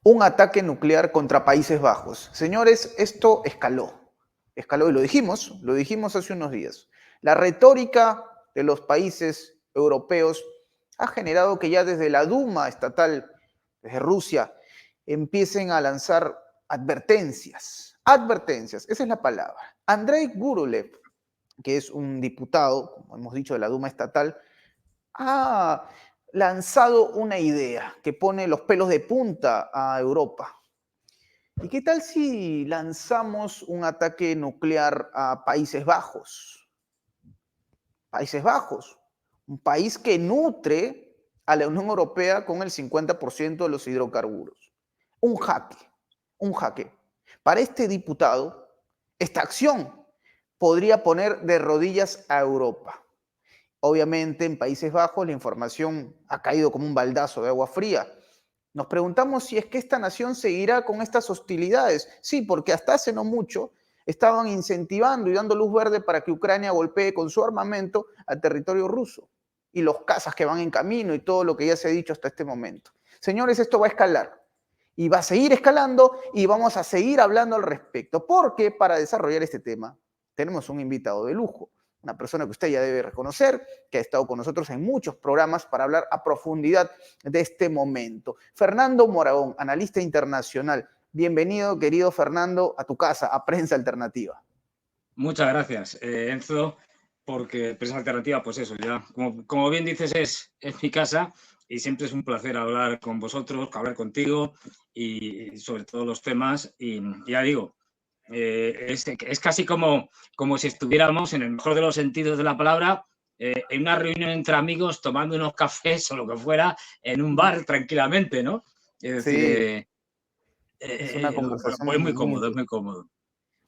un ataque nuclear contra Países Bajos. Señores, esto escaló. Escaló y lo dijimos hace unos días. La retórica de los países europeos ha generado que ya desde la Duma estatal, desde Rusia, empiecen a lanzar advertencias. Advertencias, esa es la palabra. Andrei Gurulev, que es un diputado, como hemos dicho, de la Duma estatal, ha lanzado una idea que pone los pelos de punta a Europa. ¿Y qué tal si lanzamos un ataque nuclear a Países Bajos? Países Bajos, un país que nutre a la Unión Europea con el 50% de los hidrocarburos. Un jaque, un jaque. Para este diputado, esta acción podría poner de rodillas a Europa. Obviamente, en Países Bajos la información ha caído como un baldazo de agua fría. Nos preguntamos si es que esta nación seguirá con estas hostilidades. Sí, porque hasta hace no mucho estaban incentivando y dando luz verde para que Ucrania golpee con su armamento al territorio ruso y los cazas que van en camino y todo lo que ya se ha dicho hasta este momento. Señores, esto va a escalar y va a seguir escalando y vamos a seguir hablando al respecto, porque para desarrollar este tema tenemos un invitado de lujo, una persona que usted ya debe reconocer, que ha estado con nosotros en muchos programas para hablar a profundidad de este momento. Fernando Moragón, analista internacional. Bienvenido, querido Fernando, a tu casa, a Prensa Alternativa. Muchas gracias, Enzo, porque Prensa Alternativa, pues eso, ya, como bien dices, es mi casa y siempre es un placer hablar con vosotros, hablar contigo y sobre todos los temas. Y ya digo, es casi como si estuviéramos, en el mejor de los sentidos de la palabra, en una reunión entre amigos, tomando unos cafés o lo que fuera, en un bar tranquilamente, ¿no? Es decir, sí, es una conversación es muy muy cómodo, es interesante. muy cómodo.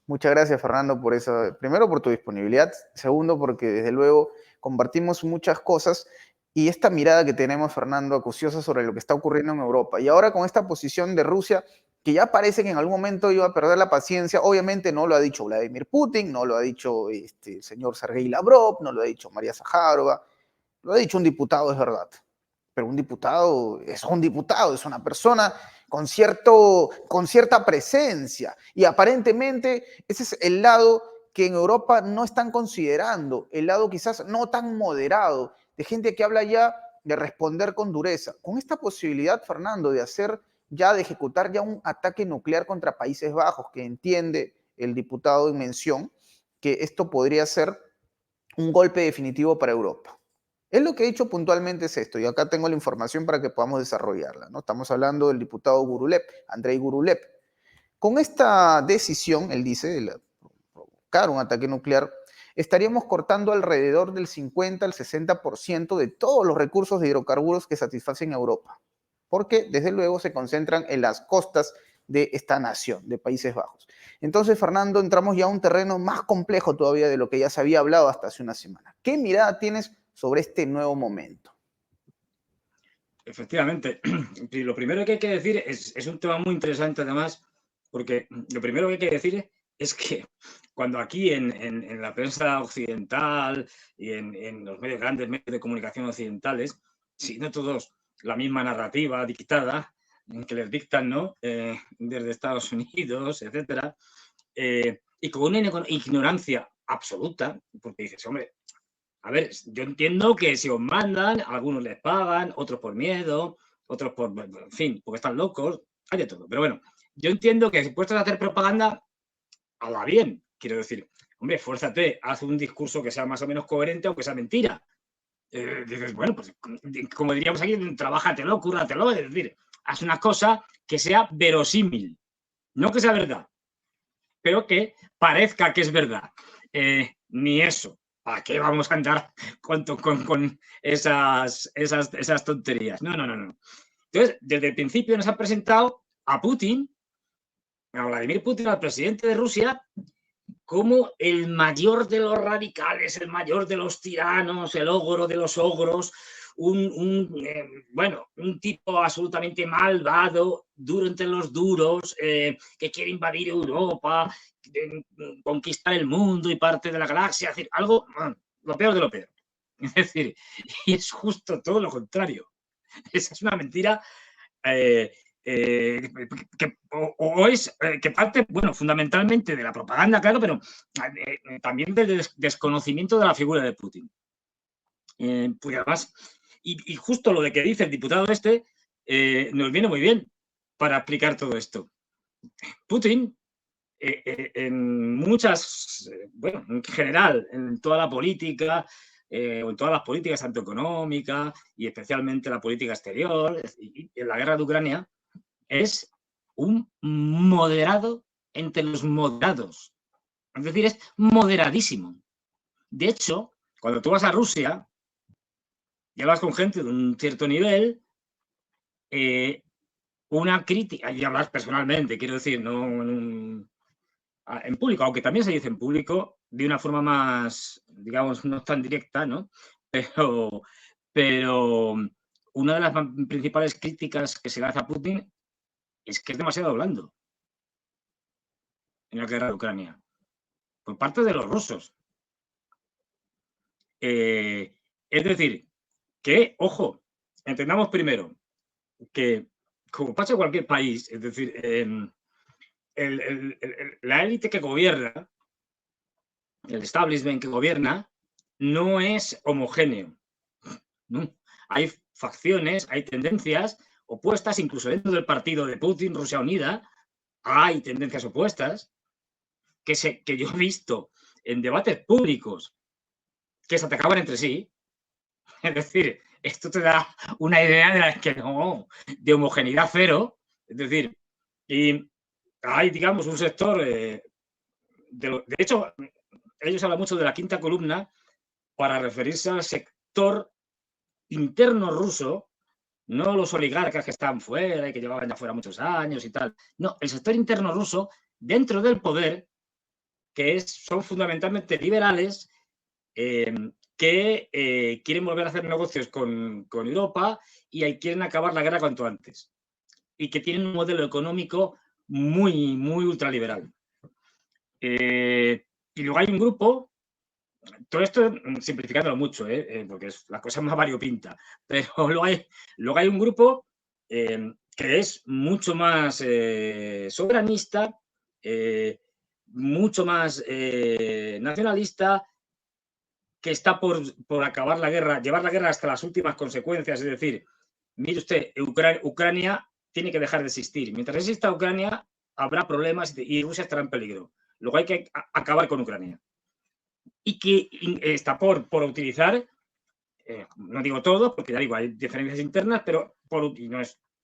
Muchas gracias, Fernando, por eso. Primero, por tu disponibilidad. Segundo, porque desde luego compartimos muchas cosas y esta mirada que tenemos, Fernando, acuciosa sobre lo que está ocurriendo en Europa. Y ahora con esta posición de Rusia, que ya parece que en algún momento iba a perder la paciencia, obviamente no lo ha dicho Vladimir Putin, no lo ha dicho el señor Sergei Lavrov, no lo ha dicho María Zaharova, lo ha dicho un diputado, es verdad. Pero un diputado es una persona con cierta presencia. Y aparentemente ese es el lado que en Europa no están considerando, el lado quizás no tan moderado, de gente que habla ya de responder con dureza. Con esta posibilidad, Fernando, de ejecutar ya un ataque nuclear contra Países Bajos, que entiende el diputado en mención, que esto podría ser un golpe definitivo para Europa. Él lo que ha dicho puntualmente es esto, y acá tengo la información para que podamos desarrollarla, ¿no? Estamos hablando del diputado Gurulev, Andrei Gurulev. Con esta decisión, él dice, de provocar un ataque nuclear, estaríamos cortando alrededor del 50 al 60% de todos los recursos de hidrocarburos que satisfacen a Europa, porque desde luego se concentran en las costas de esta nación, de Países Bajos. Entonces, Fernando, entramos ya a un terreno más complejo todavía de lo que ya se había hablado hasta hace una semana. ¿Qué mirada tienes sobre este nuevo momento? Efectivamente, lo primero que hay que decir es un tema muy interesante además, porque lo primero que hay que decir es que cuando aquí en la prensa occidental y en los grandes medios de comunicación occidentales, si no todos la misma narrativa dictada, que les dictan, ¿no? Desde Estados Unidos, etcétera, y con una ignorancia absoluta, porque dices, hombre, a ver, yo entiendo que si os mandan, algunos les pagan, otros por miedo, otros por, en fin, porque están locos, hay de todo. Pero bueno, yo entiendo que si puestos a hacer propaganda, haga bien. Quiero decir, hombre, esfuérzate, haz un discurso que sea más o menos coherente, aunque sea mentira. Dices, bueno, pues como diríamos aquí, trabájatelo, cúrratelo, es decir, haz una cosa que sea verosímil, no que sea verdad, pero que parezca que es verdad. Ni eso. ¿Para qué vamos a andar con esas tonterías? No. Entonces, desde el principio nos han presentado a Putin, a Vladimir Putin, al presidente de Rusia, como el mayor de los radicales, el mayor de los tiranos, el ogro de los ogros, un tipo absolutamente malvado, duro entre los duros, que quiere invadir Europa, conquistar el mundo y parte de la galaxia, es decir, algo, lo peor de lo peor. Es decir, y es justo todo lo contrario. Esa es una mentira que parte, bueno, fundamentalmente de la propaganda, claro, pero también del desconocimiento de la figura de Putin. Pues además, y justo lo de que dice el diputado nos viene muy bien para explicar todo esto. Putin, en muchas, bueno, en general, en toda la política, o en todas las políticas, tanto económica y especialmente la política exterior, y en la guerra de Ucrania, es un moderado entre los moderados. Es decir, es moderadísimo. De hecho, cuando tú vas a Rusia y hablas con gente de un cierto nivel, una crítica, y hablas personalmente, quiero decir, no en público, aunque también se dice en público de una forma más, digamos, no tan directa, ¿no? Pero una de las principales críticas que se le hace a Putin es que es demasiado blando en la guerra de Ucrania, por parte de los rusos. Es decir, que, ojo, entendamos primero que, como pasa en cualquier país, es decir, la élite que gobierna, el establishment que gobierna, no es homogéneo. ¿No? Hay facciones, hay tendencias opuestas, incluso dentro del partido de Putin, Rusia Unida, hay tendencias opuestas que yo he visto en debates públicos que se atacaban entre sí. Es decir, esto te da una idea de la que no, de homogeneidad cero. Es decir, y hay, digamos, un sector, de hecho, ellos hablan mucho de la quinta columna para referirse al sector interno ruso, no los oligarcas que están fuera y que llevaban ya fuera muchos años y tal. No, el sector interno ruso, dentro del poder, que son fundamentalmente liberales, que quieren volver a hacer negocios con Europa y quieren acabar la guerra cuanto antes. Y que tienen un modelo económico muy, muy ultraliberal. Y luego hay un grupo, todo esto simplificándolo mucho, porque la cosa es más variopinta, pero luego hay un grupo que es mucho más soberanista, mucho más nacionalista, que está por acabar la guerra, llevar la guerra hasta las últimas consecuencias, es decir, mire usted, Ucrania tiene que dejar de existir. Mientras exista Ucrania, habrá problemas y Rusia estará en peligro. Luego hay que acabar con Ucrania. Y que está por utilizar, no digo todo, porque ya digo, hay diferencias internas, pero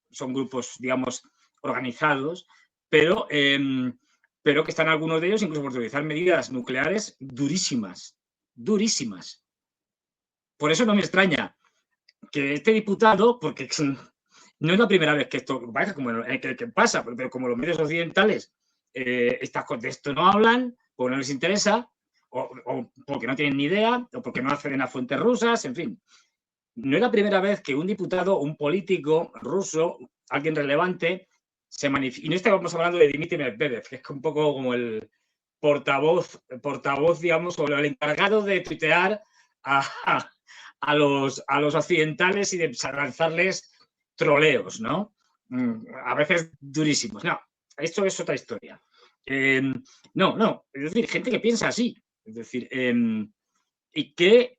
son grupos, digamos, organizados, pero que están algunos de ellos incluso por utilizar medidas nucleares durísimas, durísimas. Por eso no me extraña que este diputado, porque no es la primera vez que esto pasa, que pasa, pero como los medios occidentales de esto no hablan, porque no les interesa, o porque no tienen ni idea, o porque no acceden a fuentes rusas, en fin. No es la primera vez que un diputado, un político ruso, alguien relevante, se manifiesta. Y no estamos hablando de Dmitry Medvedev, que es un poco como el portavoz, digamos, o el encargado de tuitear a los occidentales y de lanzarles troleos, ¿no? A veces durísimos. No, esto es otra historia. No, es decir, gente que piensa así. Es decir, y que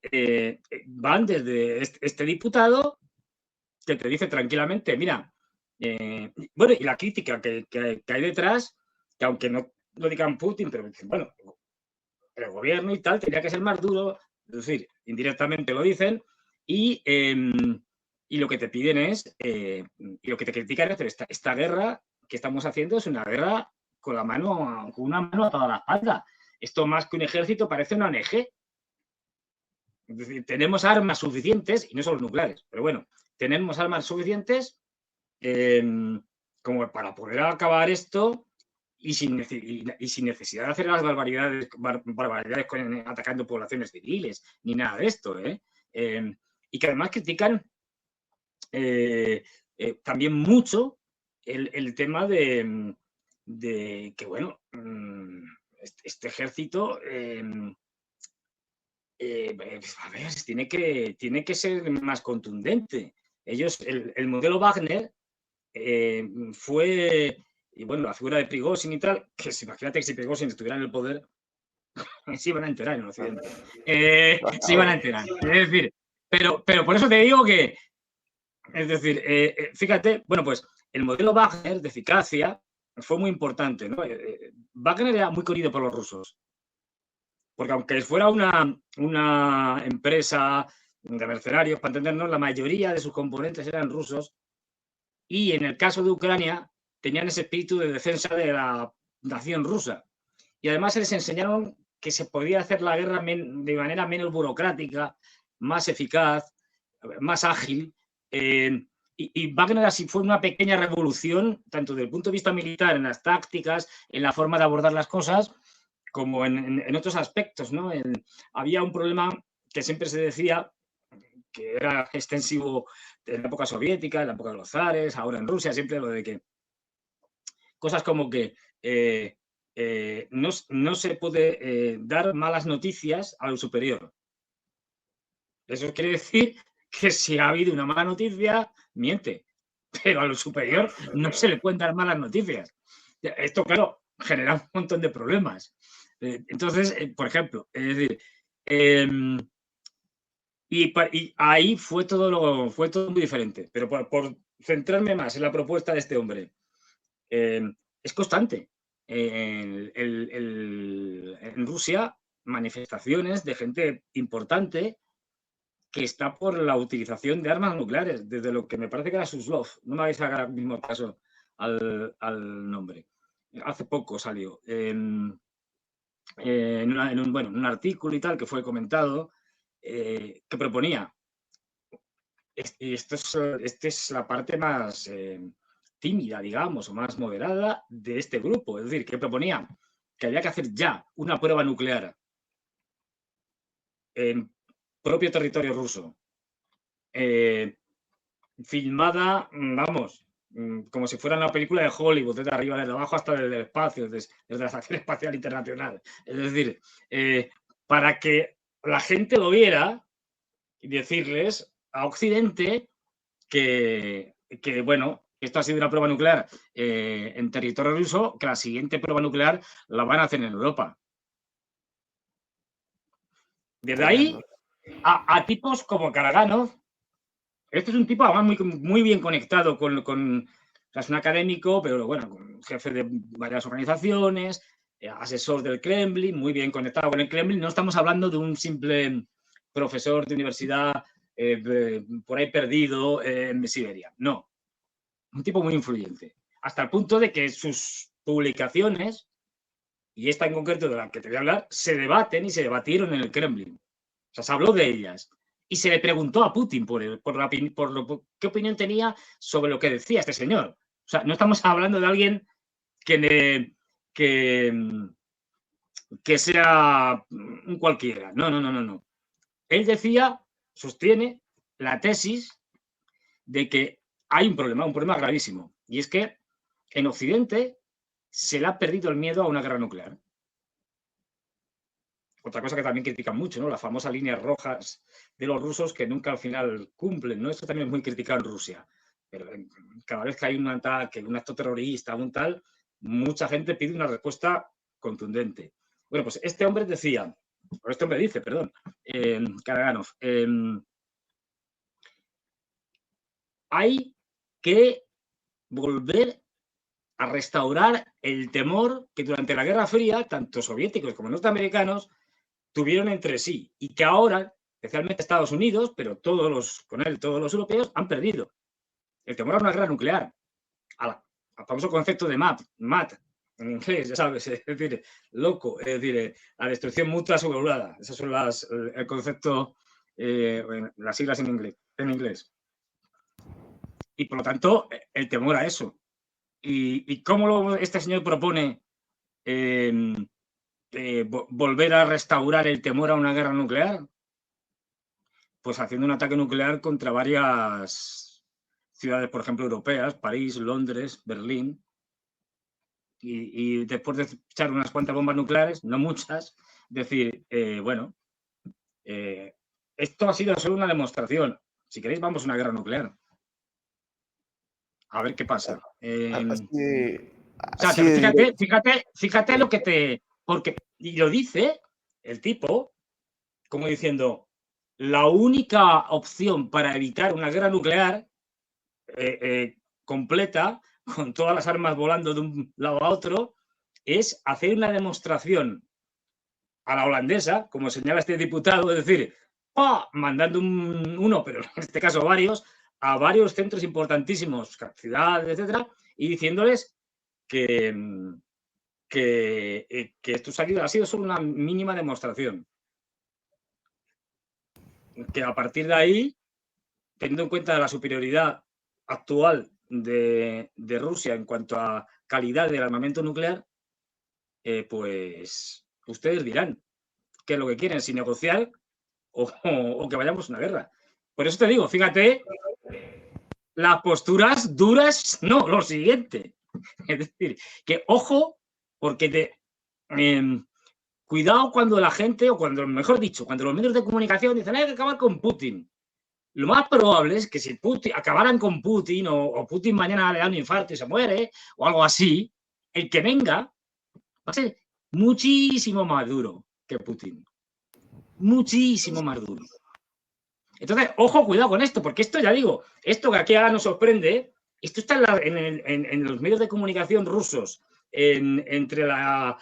van desde este diputado que te dice tranquilamente, mira, bueno, y la crítica que hay detrás, que aunque no lo digan Putin, pero bueno, el gobierno y tal tendría que ser más duro, es decir, indirectamente lo dicen, y lo que te piden es, y lo que te critican es, esta guerra que estamos haciendo es una guerra con una mano a toda la espalda. Esto más que un ejército parece una ONG. Es decir, tenemos armas suficientes, y no solo nucleares, pero bueno, tenemos armas suficientes como para poder acabar esto y sin necesidad de hacer las barbaridades atacando poblaciones civiles, ni nada de esto. Y que además critican también mucho el tema de que, bueno, este ejército... a ver, tiene que ser más contundente. Ellos, el modelo Wagner fue, y bueno, la figura de Prigozhin y tal, que imagínate que si Prigozhin estuviera en el poder, se iban a enterar en Occidente. Se iban a enterar. Es decir, pero por eso te digo que, es decir, fíjate, bueno, pues el modelo Wagner de eficacia fue muy importante, ¿no? Wagner era muy querido por los rusos, porque aunque fuera una empresa de mercenarios, para entendernos, la mayoría de sus componentes eran rusos y en el caso de Ucrania tenían ese espíritu de defensa de la nación rusa. Y además les enseñaron que se podía hacer la guerra de manera menos burocrática, más eficaz, más ágil. Y Wagner así fue una pequeña revolución, tanto desde el punto de vista militar, en las tácticas, en la forma de abordar las cosas, como en otros aspectos, ¿no? Había un problema que siempre se decía, que era extensivo en la época soviética, en la época de los zares, ahora en Rusia, siempre lo de que cosas como que no se puede dar malas noticias al superior. Eso quiere decir que si ha habido una mala noticia, miente, pero al superior no se le pueden dar malas noticias. Esto, claro, genera un montón de problemas. Entonces, por ejemplo, es decir, y ahí fue todo muy diferente. Pero por centrarme más en la propuesta de este hombre, es constante. En Rusia, manifestaciones de gente importante que está por la utilización de armas nucleares, desde lo que me parece que era Suslov, no me vais a hacer el mismo caso al nombre. Hace poco salió en un artículo y tal que fue comentado, que proponía, y esta es la parte más tímida, digamos, o más moderada de este grupo, es decir, que proponía que había que hacer ya una prueba nuclear en propio territorio ruso, filmada, vamos, como si fuera una película de Hollywood, desde arriba, desde abajo hasta desde el espacio, desde la Estación Espacial Internacional. Es decir, para que la gente lo viera y decirles a Occidente que bueno, esto ha sido una prueba nuclear en territorio ruso, que la siguiente prueba nuclear la van a hacer en Europa. Desde ahí a tipos como Karaganov. Este es un tipo además muy bien conectado con o sea, es un académico, pero bueno, jefe de varias organizaciones, asesor del Kremlin, muy bien conectado con el Kremlin. No estamos hablando de un simple profesor de universidad por ahí perdido en Siberia. No, un tipo muy influyente. Hasta el punto de que sus publicaciones, y esta en concreto de la que te voy a hablar, se debaten y se debatieron en el Kremlin. O sea, se habló de ellas. Y se le preguntó a Putin qué opinión tenía sobre lo que decía este señor. O sea, no estamos hablando de alguien que sea un cualquiera. No. Él sostiene la tesis de que hay un problema gravísimo. Y es que en Occidente se le ha perdido el miedo a una guerra nuclear. Otra cosa que también critican mucho, ¿no? Las famosas líneas rojas de los rusos que nunca al final cumplen, ¿no? Esto también es muy criticado en Rusia. Pero cada vez que hay un ataque, un acto terrorista, un tal, mucha gente pide una respuesta contundente. Bueno, pues este hombre decía, o este hombre dice, perdón, Karaganov, hay que volver a restaurar el temor que durante la Guerra Fría, tanto soviéticos como norteamericanos, tuvieron entre sí y que ahora, especialmente Estados Unidos, pero con él todos los europeos, han perdido. El temor a una guerra nuclear, al famoso concepto de MAT, en inglés, ya sabes, es decir, loco, es decir, la destrucción mutua asegurada. Esas son el concepto, las siglas en inglés. Y por lo tanto, el temor a eso. ¿Y cómo este señor propone volver a restaurar el temor a una guerra nuclear? Pues haciendo un ataque nuclear contra varias ciudades, por ejemplo, europeas, París, Londres, Berlín, y después de echar unas cuantas bombas nucleares, no muchas, decir, bueno, esto ha sido solo una demostración. Si queréis, vamos a una guerra nuclear. A ver qué pasa. Así de, O sea, así de directo. fíjate lo que te... Porque, y lo dice el tipo, como diciendo, la única opción para evitar una guerra nuclear completa, con todas las armas volando de un lado a otro, es hacer una demostración a la holandesa, como señala este diputado, es decir, mandando uno, pero en este caso varios, a varios centros importantísimos, ciudades, etcétera, y diciéndoles que, que esto ha sido solo una mínima demostración. Que a partir de ahí, teniendo en cuenta la superioridad actual de Rusia en cuanto a calidad del armamento nuclear, pues ustedes dirán qué es lo que quieren, si negociar o que vayamos a una guerra. Por eso te digo, fíjate, las posturas duras, no, lo siguiente. Es decir, que ojo, porque cuidado cuando la gente, o cuando, mejor dicho, cuando los medios de comunicación dicen hay que acabar con Putin. Lo más probable es que si Putin, acabaran con Putin o Putin mañana le da un infarto y se muere o algo así, el que venga va a ser muchísimo más duro que Putin. Muchísimo más duro. Entonces, ojo, cuidado con esto, porque esto, ya digo, esto que aquí ahora nos sorprende, esto está en los medios de comunicación rusos, entre la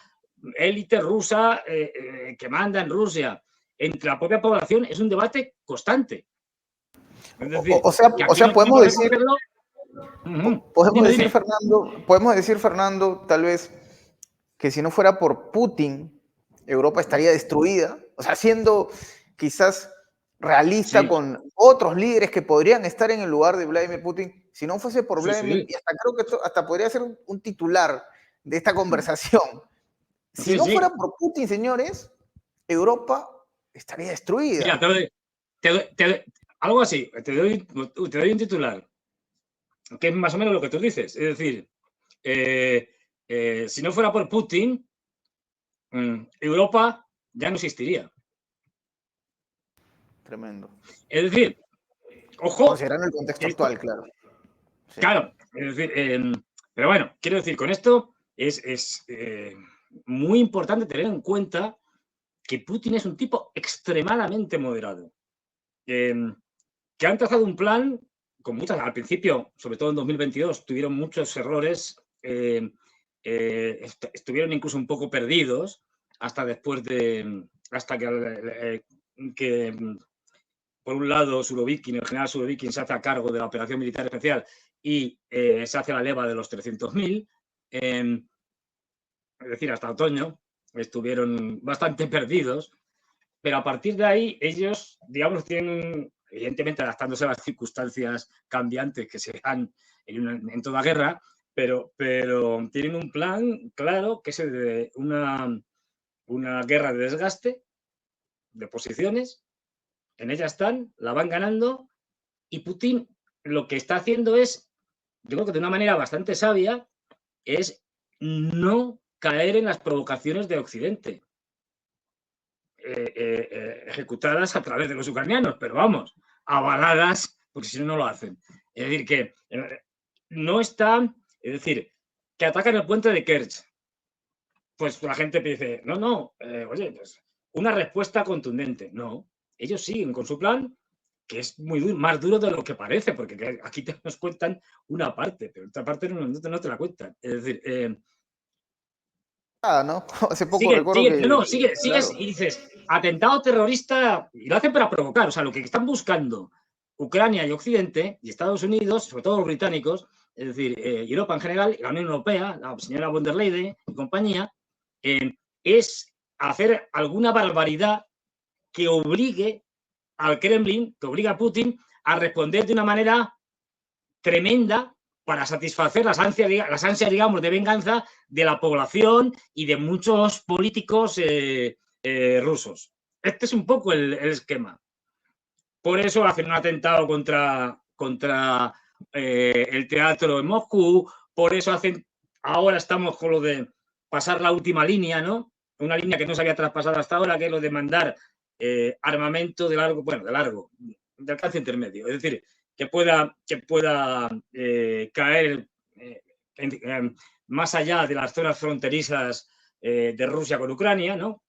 élite rusa que manda en Rusia, entre la propia población, es un debate constante. Es decir, O sea, podemos decir, dime. podemos decir, Fernando, tal vez que si no fuera por Putin, Europa estaría destruida. O sea, siendo quizás realista con otros líderes que podrían estar en el lugar de Vladimir Putin, si no fuese por Vladimir, y hasta creo que esto hasta podría ser un titular de esta conversación. Si no fuera por Putin, señores, Europa estaría destruida. Mira, algo así, te doy un titular, que es más o menos lo que tú dices. Es decir, si no fuera por Putin, Europa ya no existiría. Tremendo. Es decir, ojo. Considerando el contexto actual, claro. Sí. Claro, es decir, pero bueno, quiero decir, con esto es muy importante tener en cuenta que Putin es un tipo extremadamente moderado. Que han trazado un plan con muchas, al principio, sobre todo en 2022, tuvieron muchos errores, estuvieron incluso un poco perdidos hasta después hasta que por un lado, Surovikin, el general Surovikin se hace a cargo de la operación militar especial y se hace la leva de los 300.000. Es decir, hasta otoño estuvieron bastante perdidos, pero a partir de ahí ellos, digamos, tienen, evidentemente adaptándose a las circunstancias cambiantes que se dan en toda guerra, pero tienen un plan claro que es el de una guerra de desgaste, de posiciones. En ella están, la van ganando y Putin lo que está haciendo es, yo creo que de una manera bastante sabia, es no caer en las provocaciones de Occidente, ejecutadas a través de los ucranianos, pero vamos, avaladas, porque si no, no lo hacen. Es decir, que no están, es decir, que atacan el puente de Kerch. Pues la gente dice, no, oye, pues una respuesta contundente. No, ellos siguen con su plan, que es muy duro, más duro de lo que parece, porque aquí nos cuentan una parte, pero otra parte no te la cuentan. Es decir, ¿no? Hace poco recuerdo sigues claro. Y dices, atentado terrorista, y lo hacen para provocar. O sea, lo que están buscando Ucrania y Occidente, y Estados Unidos, sobre todo los británicos, es decir, Europa en general, y la Unión Europea, la señora von der Leyen y compañía, es hacer alguna barbaridad que obligue al Kremlin, que obliga a Putin a responder de una manera tremenda para satisfacer las ansias, digamos, de venganza de la población y de muchos políticos rusos. Este es un poco el esquema. Por eso hacen un atentado contra el teatro en Moscú, por eso ahora estamos con lo de pasar la última línea, ¿no? Una línea que no se había traspasado hasta ahora, que es lo de mandar armamento de alcance intermedio. Es decir, que pueda caer más allá de las zonas fronterizas de Rusia con Ucrania, ¿no?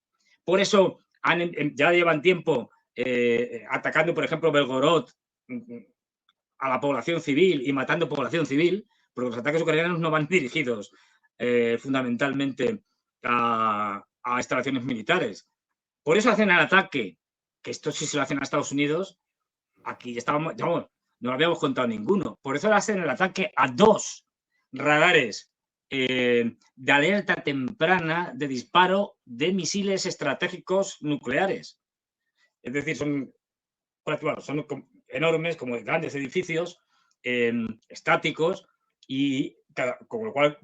Por eso ya llevan tiempo atacando, por ejemplo, Belgorod a la población civil y matando población civil, porque los ataques ucranianos no van dirigidos fundamentalmente a instalaciones militares. Por eso hacen el ataque, que esto sí se lo hacen a Estados Unidos, aquí estábamos, no lo habíamos contado ninguno. Por eso hacen el ataque a 2 radares de alerta temprana de disparo de misiles estratégicos nucleares. Es decir, son enormes, como grandes edificios estáticos, y con lo cual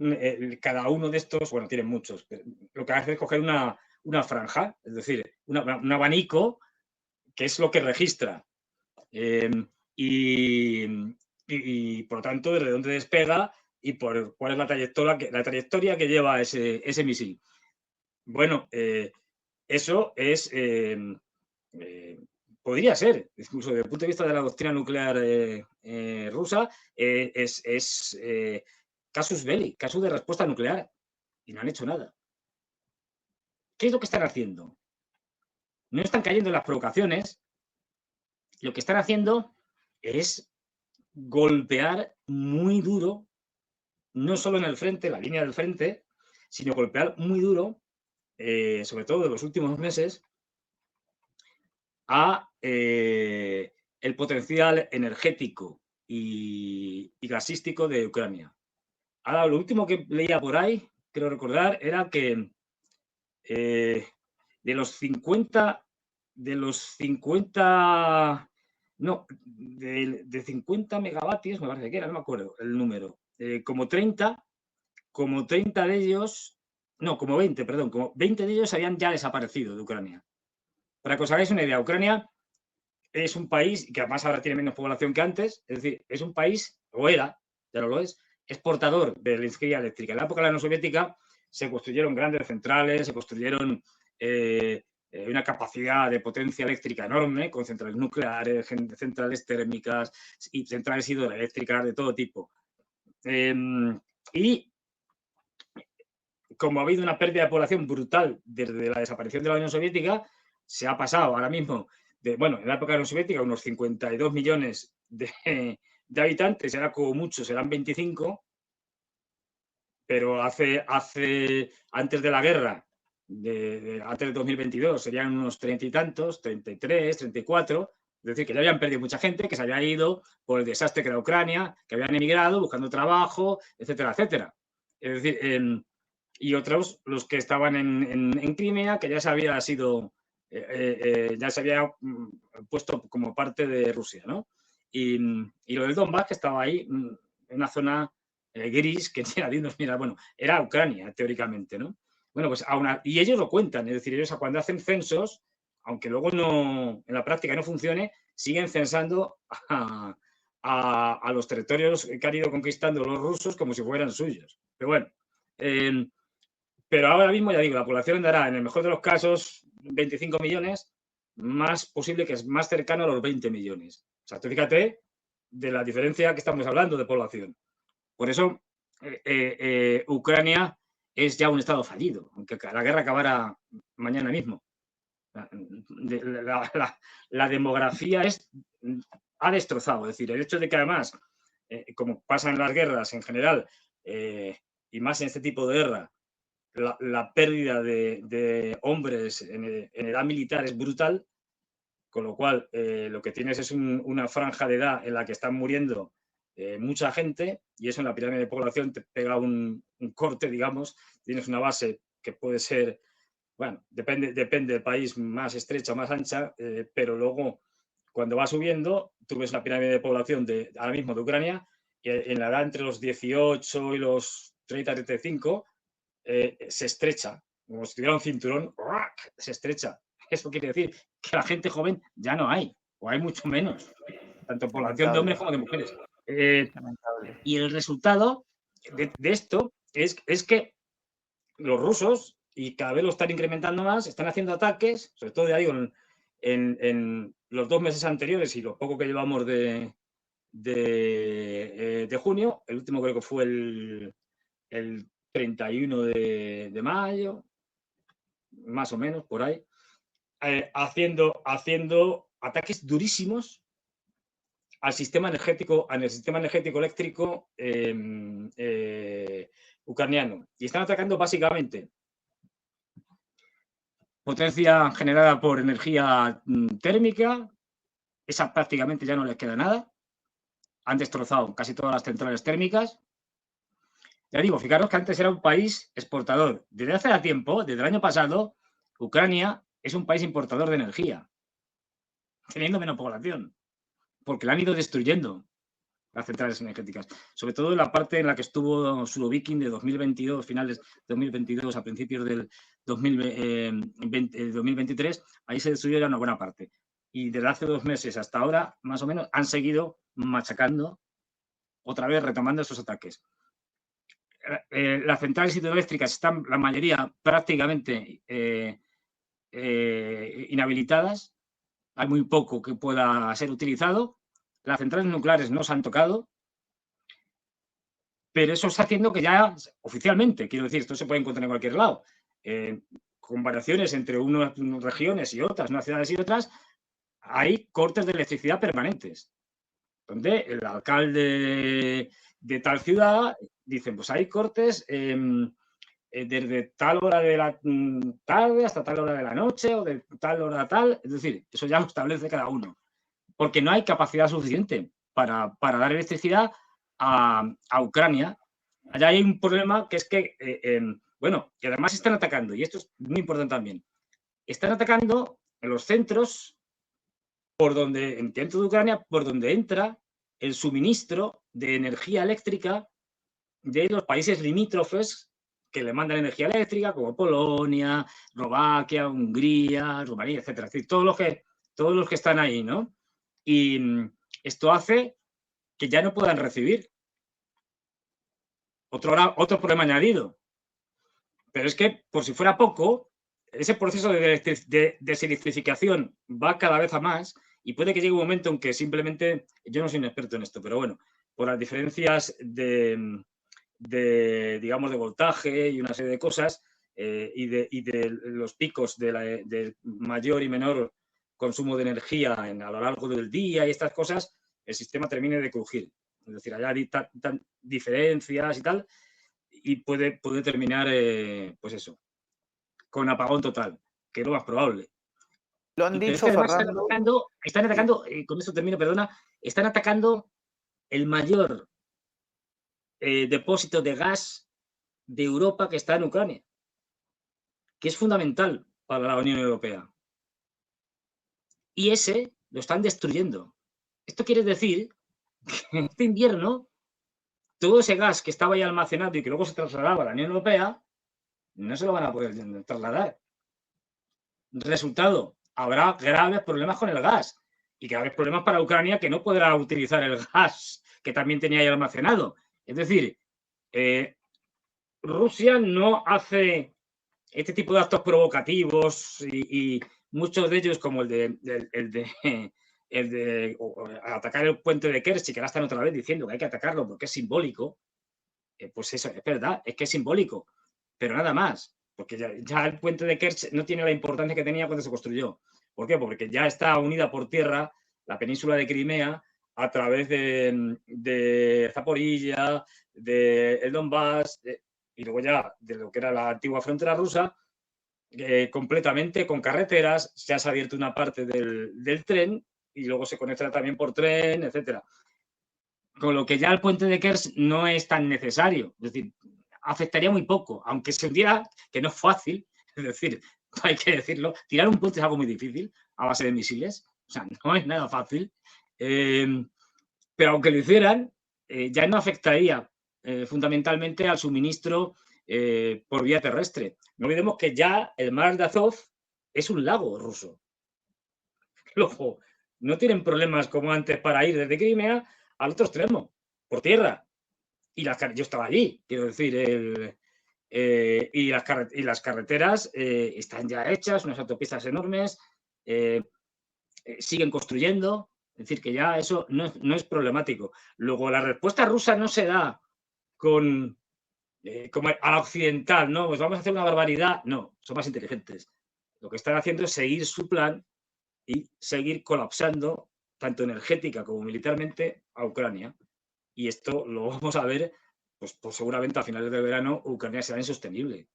cada uno de estos, bueno, tienen muchos, lo que hace es coger una franja, es decir, un abanico, que es lo que registra. Y por lo tanto, desde dónde despega y por cuál es la trayectoria que lleva ese misil. Bueno, eso es... podría ser, incluso desde el punto de vista de la doctrina nuclear rusa, es casus belli, caso de respuesta nuclear, y no han hecho nada. ¿Qué es lo que están haciendo? No están cayendo en las provocaciones, lo que están haciendo es golpear muy duro, no solo en el frente, la línea del frente, sino golpear muy duro, sobre todo de los últimos meses, a el potencial energético y gasístico de Ucrania. Ahora, lo último que leía por ahí, creo recordar, era que de los 50 megavatios, me parece que era, no me acuerdo el número, como 30 de ellos, no, como 20, perdón, como 20 de ellos habían ya desaparecido de Ucrania. Para que os hagáis una idea, Ucrania es un país que además ahora tiene menos población que antes, es decir, es un país, o era, ya no lo es, exportador de energía eléctrica. En la época de la Unión Soviética se construyeron grandes centrales, se construyeron una capacidad de potencia eléctrica enorme, con centrales nucleares, centrales térmicas y centrales hidroeléctricas de todo tipo. Y como ha habido una pérdida de población brutal desde la desaparición de la Unión Soviética, se ha pasado ahora mismo, en la época de la Unión Soviética, unos 52 millones de habitantes, ahora como mucho serán 25, pero antes de la guerra, antes de 2022, serían unos 30 y tantos, 33, 34, es decir, que ya habían perdido mucha gente, que se había ido por el desastre que era Ucrania, que habían emigrado buscando trabajo, etcétera, etcétera. Es decir, y otros, los que estaban en Crimea, que ya se había sido, ya se había puesto como parte de Rusia, ¿no? Y lo del Donbass, que estaba ahí, en una zona gris, que era Ucrania, teóricamente, ¿no? Bueno, pues y ellos lo cuentan, es decir, ellos cuando hacen censos, aunque luego en la práctica no funcione, siguen censando a los territorios que han ido conquistando los rusos como si fueran suyos. Pero bueno, pero ahora mismo, ya digo, la población andará, en el mejor de los casos, 25 millones, más posible que es más cercano a los 20 millones. O sea, tú fíjate de la diferencia que estamos hablando de población. Por eso, Ucrania es ya un estado fallido, aunque la guerra acabara mañana mismo. La demografía ha destrozado. Es decir, el hecho de que además, como pasa en las guerras en general, y más en este tipo de guerra, la pérdida de hombres en edad militar es brutal, con lo cual lo que tienes es una franja de edad en la que están muriendo mucha gente, y eso en la pirámide de población te pega un corte, digamos. Tienes una base que puede ser, bueno, depende del país, más estrecha, más ancha, pero luego cuando va subiendo, tú ves la pirámide de población ahora mismo de Ucrania, y en la edad entre los 18 y los 30, 35, se estrecha, como si tuviera un cinturón, se estrecha. Eso quiere decir que la gente joven ya no hay, o hay mucho menos, tanto población de hombres como de mujeres. Y el resultado de esto es que los rusos, y cada vez lo están incrementando más, están haciendo ataques, sobre todo, ya digo, en los 2 meses anteriores y lo poco que llevamos de de junio, el último creo que fue el 31 de mayo, más o menos, por ahí, haciendo ataques durísimos al sistema energético eléctrico ucraniano. Y están atacando básicamente potencia generada por energía térmica, esa prácticamente ya no les queda nada. Han destrozado casi todas las centrales térmicas. Ya digo, fijaros que antes era un país exportador. Desde hace tiempo, desde el año pasado, Ucrania es un país importador de energía, teniendo menos población, porque la han ido destruyendo las centrales energéticas. Sobre todo en la parte en la que estuvo Surovikin de 2022, finales de 2022 a principios del 2023, ahí se destruyó ya una buena parte. Y desde hace 2 meses hasta ahora, más o menos, han seguido machacando, otra vez retomando esos ataques. Las centrales hidroeléctricas están, la mayoría, prácticamente inhabilitadas. Hay muy poco que pueda ser utilizado. Las centrales nucleares no se han tocado, pero eso está haciendo que ya oficialmente, quiero decir, esto se puede encontrar en cualquier lado, con variaciones entre unas regiones y otras, unas ciudades y otras, hay cortes de electricidad permanentes, donde el alcalde de tal ciudad dice, pues hay cortes desde tal hora de la tarde hasta tal hora de la noche o de tal hora a tal, es decir, eso ya lo establece cada uno, porque no hay capacidad suficiente para dar electricidad a Ucrania. Allá hay un problema que es que, bueno, que además están atacando, y esto es muy importante también, están atacando en los centros por donde, dentro de Ucrania, por donde entra el suministro de energía eléctrica de los países limítrofes que le mandan energía eléctrica, como Polonia, Eslovaquia, Hungría, Rumanía, etcétera. Es decir, todos los que están ahí, ¿no? Y esto hace que ya no puedan recibir. Otro problema añadido. Pero es que, por si fuera poco, ese proceso de deselectrificación va cada vez a más y puede que llegue un momento en que simplemente, yo no soy un experto en esto, pero bueno, por las diferencias digamos, de voltaje y una serie de cosas y de los picos de mayor y menor consumo de energía a lo largo del día y estas cosas, el sistema termine de crujir. Es decir, allá hay diferencias y tal, y puede terminar, pues eso, con apagón total, que es lo más probable. Lo han Pero es que dicho, además Fernando. están atacando, con esto termino, perdona, están atacando el mayor depósito de gas de Europa que está en Ucrania, que es fundamental para la Unión Europea. Y ese lo están destruyendo. Esto quiere decir que en este invierno todo ese gas que estaba ahí almacenado y que luego se trasladaba a la Unión Europea, no se lo van a poder trasladar. Resultado, habrá graves problemas con el gas y graves problemas para Ucrania, que no podrá utilizar el gas que también tenía ahí almacenado. Es decir, Rusia no hace este tipo de actos provocativos y muchos de ellos, como el de atacar el puente de Kerch, que ahora están otra vez diciendo que hay que atacarlo porque es simbólico, pues eso, es verdad, es que es simbólico, pero nada más, porque ya el puente de Kerch no tiene la importancia que tenía cuando se construyó. ¿Por qué? Porque ya está unida por tierra la península de Crimea a través de Zaporilla, del Donbass, y luego ya de lo que era la antigua frontera rusa, completamente con carreteras. Se ha abierto una parte del tren y luego se conecta también por tren, etcétera. Con lo que ya el puente de Kerch no es tan necesario, es decir, afectaría muy poco, aunque se hundiera, que no es fácil, es decir, hay que decirlo, tirar un puente es algo muy difícil a base de misiles, o sea, no es nada fácil, pero aunque lo hicieran, ya no afectaría fundamentalmente al suministro por vía terrestre. No olvidemos que ya el mar de Azov es un lago ruso. Ojo, no tienen problemas como antes para ir desde Crimea al otro extremo, por tierra. Y yo estaba allí, quiero decir, y las carreteras están ya hechas, unas autopistas enormes, siguen construyendo, Es decir, que ya eso no es problemático. Luego, la respuesta rusa no se da con como a la occidental, ¿no? Pues vamos a hacer una barbaridad. No, son más inteligentes. Lo que están haciendo es seguir su plan y seguir colapsando, tanto energética como militarmente, a Ucrania. Y esto lo vamos a ver, pues seguramente a finales de verano, Ucrania será insostenible.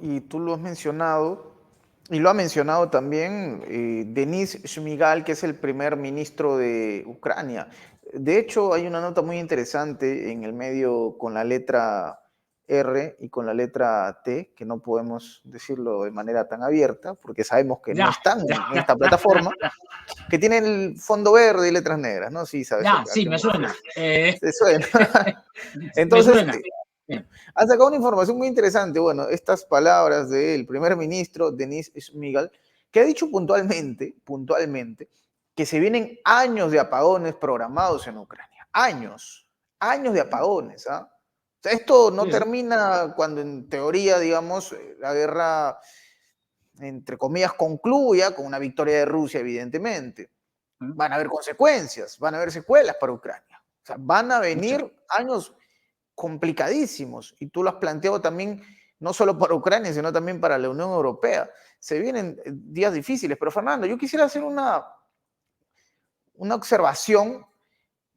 Y tú lo has mencionado, y lo ha mencionado también Denis Shmyhal, que es el primer ministro de Ucrania. De hecho, hay una nota muy interesante en el medio con la letra R y con la letra T, que no podemos decirlo de manera tan abierta, porque sabemos que no Ya, están ya, en esta plataforma, que tiene el fondo verde y letras negras, ¿no? Sí, sabes ya, a sí, qué me me suena. refiero. ¿Te suena? Me Entonces, suena. han sacado una información muy interesante. Bueno, estas palabras del primer ministro, Denis Shmyhal, que ha dicho puntualmente, que se vienen años de apagones programados en Ucrania. Años de apagones. ¿Ah? O sea, esto no Sí, sí. termina cuando en teoría, digamos, la guerra, entre comillas, concluya con una victoria de Rusia, evidentemente. Van a haber consecuencias, van a haber secuelas para Ucrania. O sea, van a Muchas. venir años complicadísimos, y tú lo has planteado también, no solo para Ucrania, sino también para la Unión Europea. Se vienen días difíciles, pero Fernando, yo quisiera hacer una observación,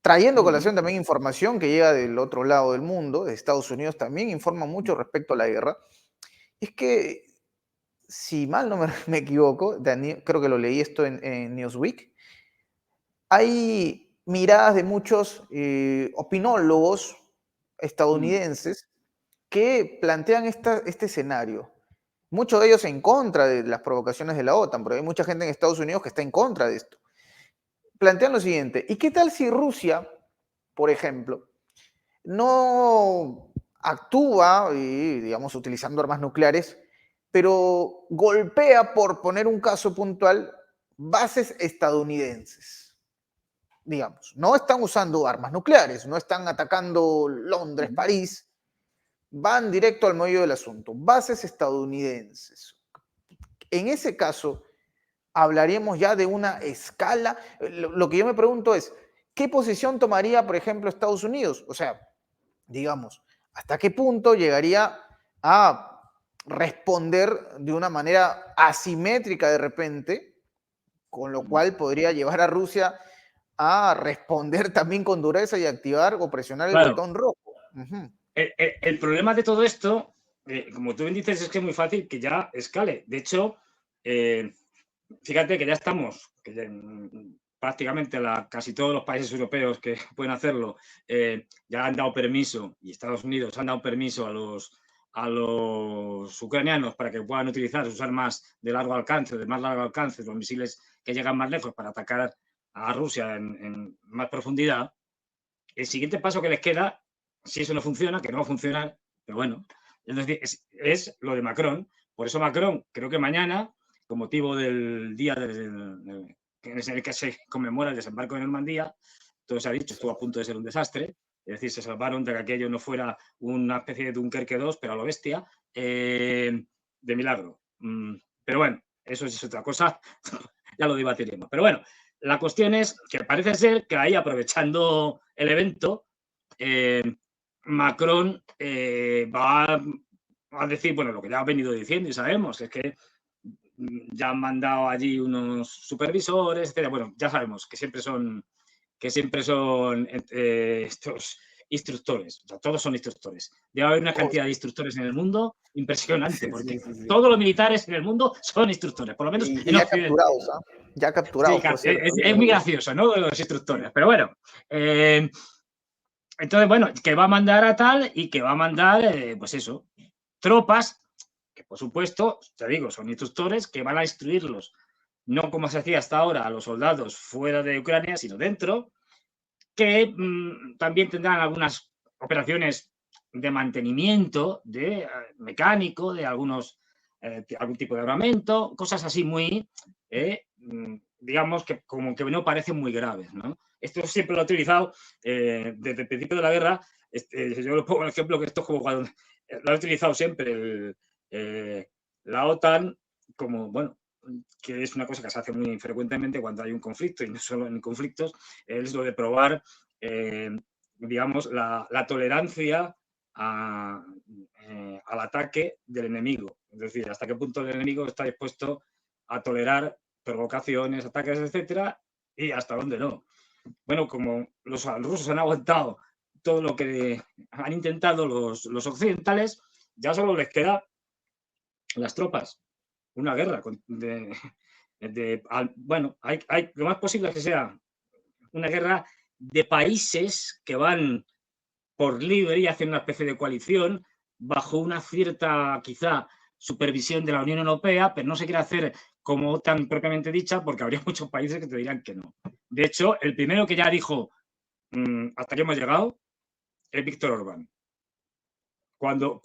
trayendo a colación también información que llega del otro lado del mundo, de Estados Unidos también informa mucho respecto a la guerra. Es que, si mal no me equivoco, Daniel, creo que lo leí esto en Newsweek, hay miradas de muchos opinólogos estadounidenses que plantean este escenario. Muchos de ellos en contra de las provocaciones de la OTAN, pero hay mucha gente en Estados Unidos que está en contra de esto. Plantean lo siguiente, ¿y qué tal si Rusia, por ejemplo, no actúa, y, digamos, utilizando armas nucleares, pero golpea, por poner un caso puntual, bases estadounidenses? Digamos, no están usando armas nucleares, no están atacando Londres, París, van directo al meollo del asunto, bases estadounidenses. En ese caso, hablaríamos ya de una escala. Lo que yo me pregunto es, ¿qué posición tomaría, por ejemplo, Estados Unidos? O sea, digamos, ¿hasta qué punto llegaría a responder de una manera asimétrica de repente, con lo cual podría llevar a Rusia a responder también con dureza y activar o presionar el Claro, botón rojo? Uh-huh. el problema de todo esto, como tú bien dices, es que es muy fácil que ya escale. De hecho, fíjate que ya estamos, que ya, prácticamente casi todos los países europeos que pueden hacerlo ya han dado permiso, y Estados Unidos han dado permiso a los ucranianos para que puedan utilizar sus armas de largo alcance, de más largo alcance, los misiles que llegan más lejos para atacar a Rusia en más profundidad. El siguiente paso que les queda, si eso no funciona, que no va a funcionar, pero bueno, es lo de Macron. Por eso Macron, creo que mañana, con motivo del día en el que se conmemora el desembarco de Normandía, todo se ha dicho, estuvo a punto de ser un desastre, es decir, se salvaron de que aquello no fuera una especie de Dunkerque 2, pero a lo bestia, de milagro. Pero bueno, eso es otra cosa, ya lo debatiremos. Pero bueno, la cuestión es que parece ser que ahí, aprovechando el evento, Macron va a decir, bueno, lo que ya ha venido diciendo y sabemos, es que ya han mandado allí unos supervisores, etc. Bueno, ya sabemos que siempre son estos instructores, o sea, todos son instructores. Debe haber una cantidad de instructores en el mundo impresionante, porque Sí. todos los militares en el mundo son instructores, por lo menos Y en ya Occidente. capturados, ¿eh? Ya Sí, capturados, por cierto. es muy gracioso, ¿no? Los instructores, pero bueno. Entonces, bueno, que va a mandar a tal y que va a mandar, pues eso, tropas, que por supuesto, te digo, son instructores que van a instruirlos, no como se hacía hasta ahora a los soldados fuera de Ucrania, sino dentro, que también tendrán algunas operaciones de mantenimiento de mecánico, de algún tipo de armamento, cosas así muy, digamos, que como que no parecen muy graves, ¿no? Esto siempre lo he utilizado desde el principio de la guerra. Yo lo pongo el ejemplo que esto es como cuando lo he utilizado siempre la OTAN como, bueno, que es una cosa que se hace muy frecuentemente cuando hay un conflicto, y no solo en conflictos, es lo de probar, digamos, la tolerancia al ataque del enemigo. Es decir, hasta qué punto el enemigo está dispuesto a tolerar provocaciones, ataques, etcétera, y hasta dónde no. Bueno, como los rusos han aguantado todo lo que han intentado los occidentales, ya solo les queda las tropas, una guerra. Bueno, lo más posible es que sea una guerra de países que van por libre y hacen una especie de coalición bajo una cierta, quizá, supervisión de la Unión Europea, pero no se quiere hacer como OTAN propiamente dicha, porque habría muchos países que te dirán que no. De hecho, el primero que ya dijo hasta aquí hemos llegado es Víctor Orbán. Cuando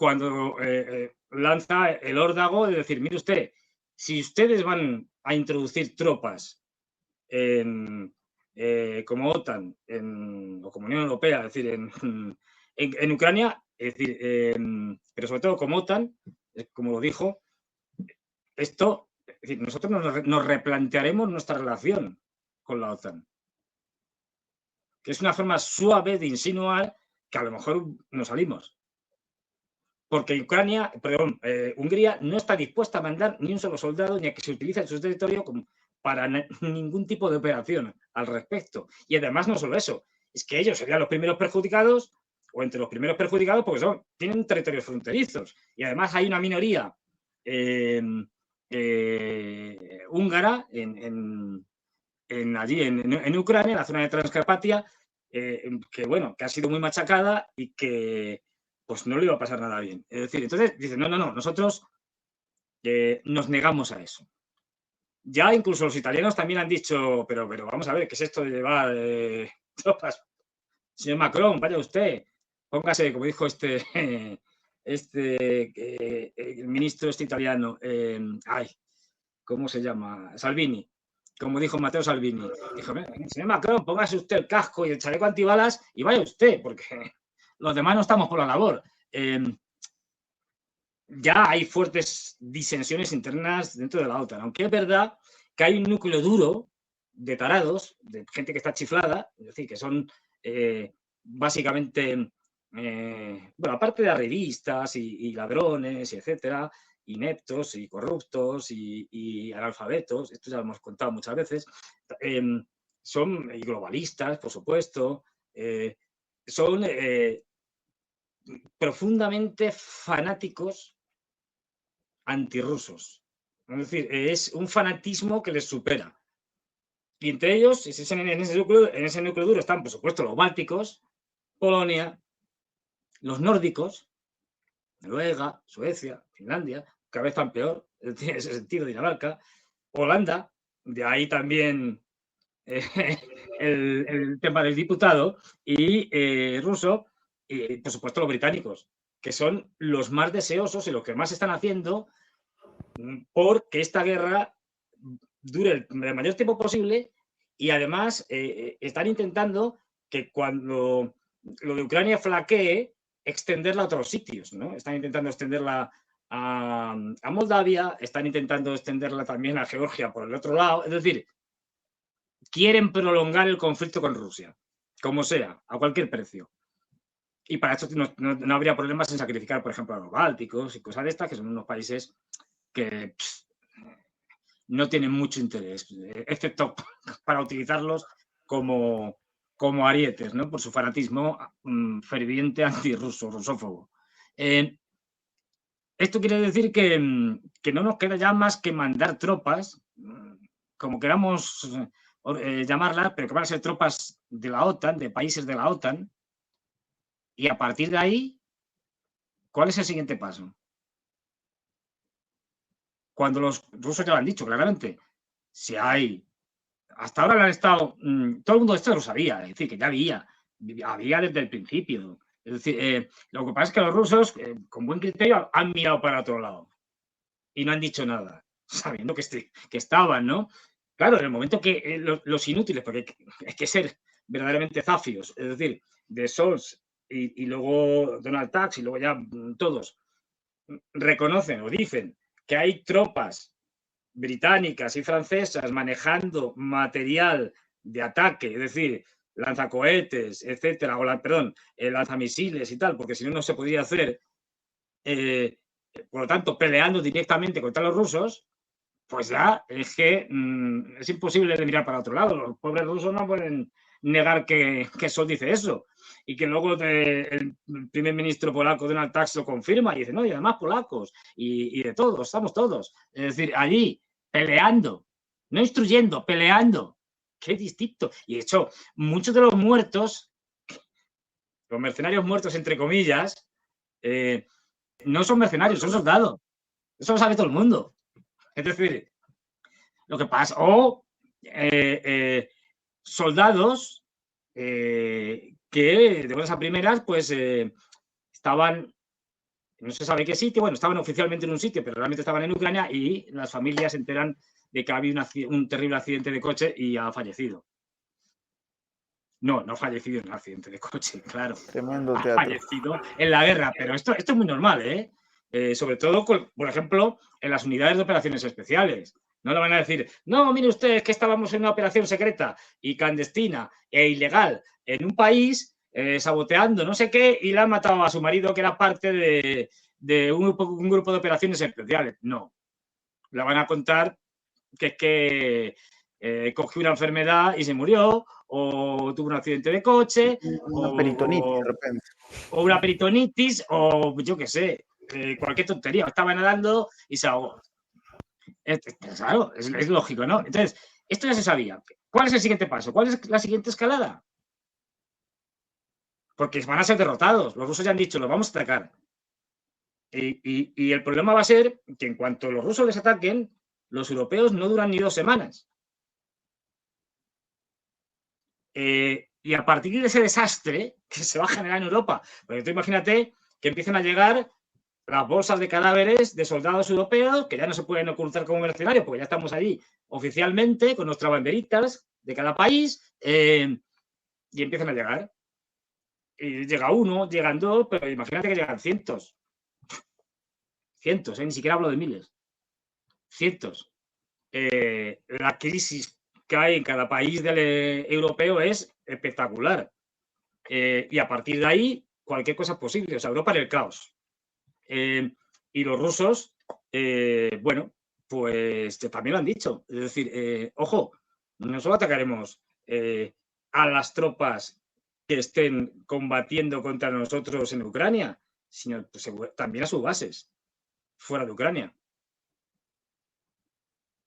lanza el órdago de decir, mire usted, si ustedes van a introducir tropas como OTAN o como Unión Europea, es decir, en Ucrania, es decir, pero sobre todo como OTAN, como lo dijo, esto, es decir, nosotros nos replantearemos nuestra relación con la OTAN, que es una forma suave de insinuar que a lo mejor nos salimos. Porque Hungría no está dispuesta a mandar ni un solo soldado ni a que se utilice en su territorio para ningún tipo de operación al respecto. Y además no solo eso, es que ellos serían los primeros perjudicados o entre los primeros perjudicados porque tienen territorios fronterizos. Y además hay una minoría húngara allí en Ucrania, en la zona de Transcarpatia, que ha sido muy machacada y que pues no le iba a pasar nada bien. Es decir, entonces dicen, no, nosotros nos negamos a eso. Ya incluso los italianos también han dicho, pero vamos a ver, ¿qué es esto de llevar tropas? Señor Macron, vaya usted, póngase, como dijo el ministro italiano, ¿cómo se llama? Salvini. Como dijo Matteo Salvini, dijo, señor Macron, póngase usted el casco y el chaleco antibalas y vaya usted, porque los demás no estamos por la labor. Ya hay fuertes disensiones internas dentro de la OTAN, aunque es verdad que hay un núcleo duro de tarados, de gente que está chiflada, es decir, que son básicamente, bueno, aparte de revistas y ladrones, y etcétera, ineptos y corruptos y analfabetos, esto ya lo hemos contado muchas veces, son globalistas, por supuesto, son profundamente fanáticos antirrusos. Es decir, es un fanatismo que les supera. Y entre ellos, en ese núcleo duro están, por supuesto, los bálticos, Polonia, los nórdicos, Noruega, Suecia, Finlandia, cada vez están peor, en ese sentido, Dinamarca, Holanda, de ahí también el tema del diputado, y ruso, y por supuesto los británicos, que son los más deseosos y los que más están haciendo porque esta guerra dure el mayor tiempo posible y además están intentando que cuando lo de Ucrania flaquee, extenderla a otros sitios, ¿no? Están intentando extenderla a Moldavia, están intentando extenderla también a Georgia por el otro lado, es decir, quieren prolongar el conflicto con Rusia, como sea, a cualquier precio. Y para esto no habría problemas en sacrificar, por ejemplo, a los bálticos y cosas de estas, que son unos países que no tienen mucho interés, excepto para utilizarlos como arietes, ¿no? Por su fanatismo ferviente antirruso, rusófobo. Esto quiere decir que no nos queda ya más que mandar tropas, como queramos llamarlas, pero que van a ser tropas de la OTAN, de países de la OTAN, y a partir de ahí, ¿cuál es el siguiente paso? Cuando los rusos ya lo han dicho claramente, si hay, hasta ahora lo han estado, todo el mundo esto lo sabía, es decir, que ya había desde el principio. Es decir, lo que pasa es que los rusos, con buen criterio, han mirado para otro lado y no han dicho nada, sabiendo que estaban, ¿no? Claro, en el momento que los inútiles, porque hay que ser verdaderamente zafios, es decir, de Scholz y luego Donald Tusk y luego ya todos reconocen o dicen que hay tropas británicas y francesas manejando material de ataque, es decir, lanzacohetes, etcétera, perdón, lanzamisiles y tal, porque si no, no se podía hacer, por lo tanto, peleando directamente contra los rusos, pues ya es que es imposible de mirar para otro lado. Los pobres rusos no pueden negar que Scholz dice eso y que luego el primer ministro polaco Donald Tusk lo confirma y dice, no, y además polacos y de todos, estamos todos. Es decir, allí peleando, no instruyendo, peleando. Qué distinto. Y de hecho, muchos de los muertos, los mercenarios muertos, entre comillas, no son mercenarios, son soldados. Eso lo sabe todo el mundo. Es decir, lo que pasa, o soldados que de buenas a primeras, pues estaban, no se sabe qué sitio, bueno, estaban oficialmente en un sitio, pero realmente estaban en Ucrania y las familias se enteran de que ha habido un terrible accidente de coche y ha fallecido. No, no ha fallecido en un accidente de coche, claro. Tremendo ha teatro. fallecido en la guerra, pero esto es muy normal, ¿eh? Sobre todo, por ejemplo, en las unidades de operaciones especiales. No le van a decir, no, mire usted, es que estábamos en una operación secreta y clandestina e ilegal en un país saboteando no sé qué y le han matado a su marido que era parte de un grupo de operaciones especiales. No, le van a contar que es que cogió una enfermedad y se murió, o tuvo un accidente de coche, Una peritonitis de repente. o una peritonitis, o yo qué sé, cualquier tontería. Estaba nadando y se ahogó. Claro, es lógico, ¿no? Entonces, esto ya se sabía. ¿Cuál es el siguiente paso? ¿Cuál es la siguiente escalada? Porque van a ser derrotados. Los rusos ya han dicho, los vamos a atacar. Y el problema va a ser que en cuanto los rusos les ataquen, los europeos no duran ni 2 semanas. Y a partir de ese desastre que se va a generar en Europa, porque tú imagínate que empiezan a llegar las bolsas de cadáveres de soldados europeos que ya no se pueden ocultar como mercenarios porque ya estamos allí oficialmente con nuestras banderitas de cada país y empiezan a llegar. Y llega uno, llegan dos, pero imagínate que llegan cientos. Cientos, ni siquiera hablo de miles. Cientos. La crisis que hay en cada país europeo es espectacular. Y a partir de ahí, cualquier cosa es posible. O sea, Europa en el caos. Y los rusos, bueno, pues también lo han dicho. Es decir, ojo, no solo atacaremos a las tropas que estén combatiendo contra nosotros en Ucrania, sino pues, también a sus bases fuera de Ucrania.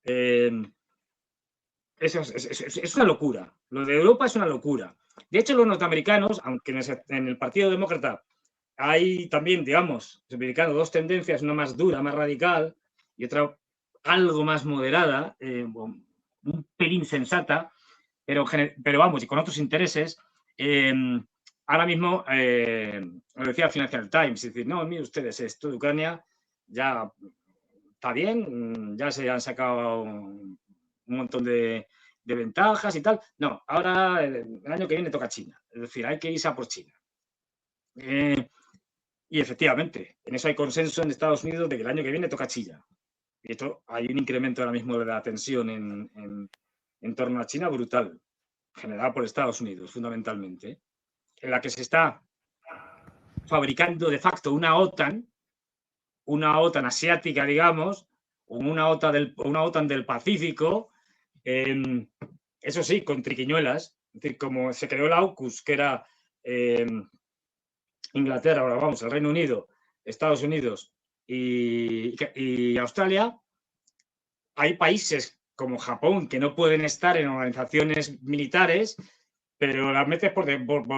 Es una locura. Lo de Europa es una locura. De hecho, los norteamericanos, aunque en el Partido Demócrata hay también, digamos, los americanos, dos tendencias, una más dura, más radical, y otra algo más moderada, un pelín sensata, pero vamos, y con otros intereses. Ahora mismo, lo decía el Financial Times, es decir, no, miren ustedes, esto de Ucrania ya está bien, ya se han sacado un montón de ventajas y tal. No, ahora el año que viene toca China, es decir, hay que irse a por China. Y efectivamente, en eso hay consenso en Estados Unidos de que el año que viene toca China. Y esto hay un incremento ahora mismo de la tensión en torno a China brutal, generada por Estados Unidos, fundamentalmente, en la que se está fabricando de facto una OTAN asiática, digamos, o una OTAN del Pacífico, eso sí, con triquiñuelas, es decir, como se creó la AUKUS, que era Inglaterra, ahora vamos, el Reino Unido, Estados Unidos y Australia, hay países como Japón que no pueden estar en organizaciones militares, pero las metes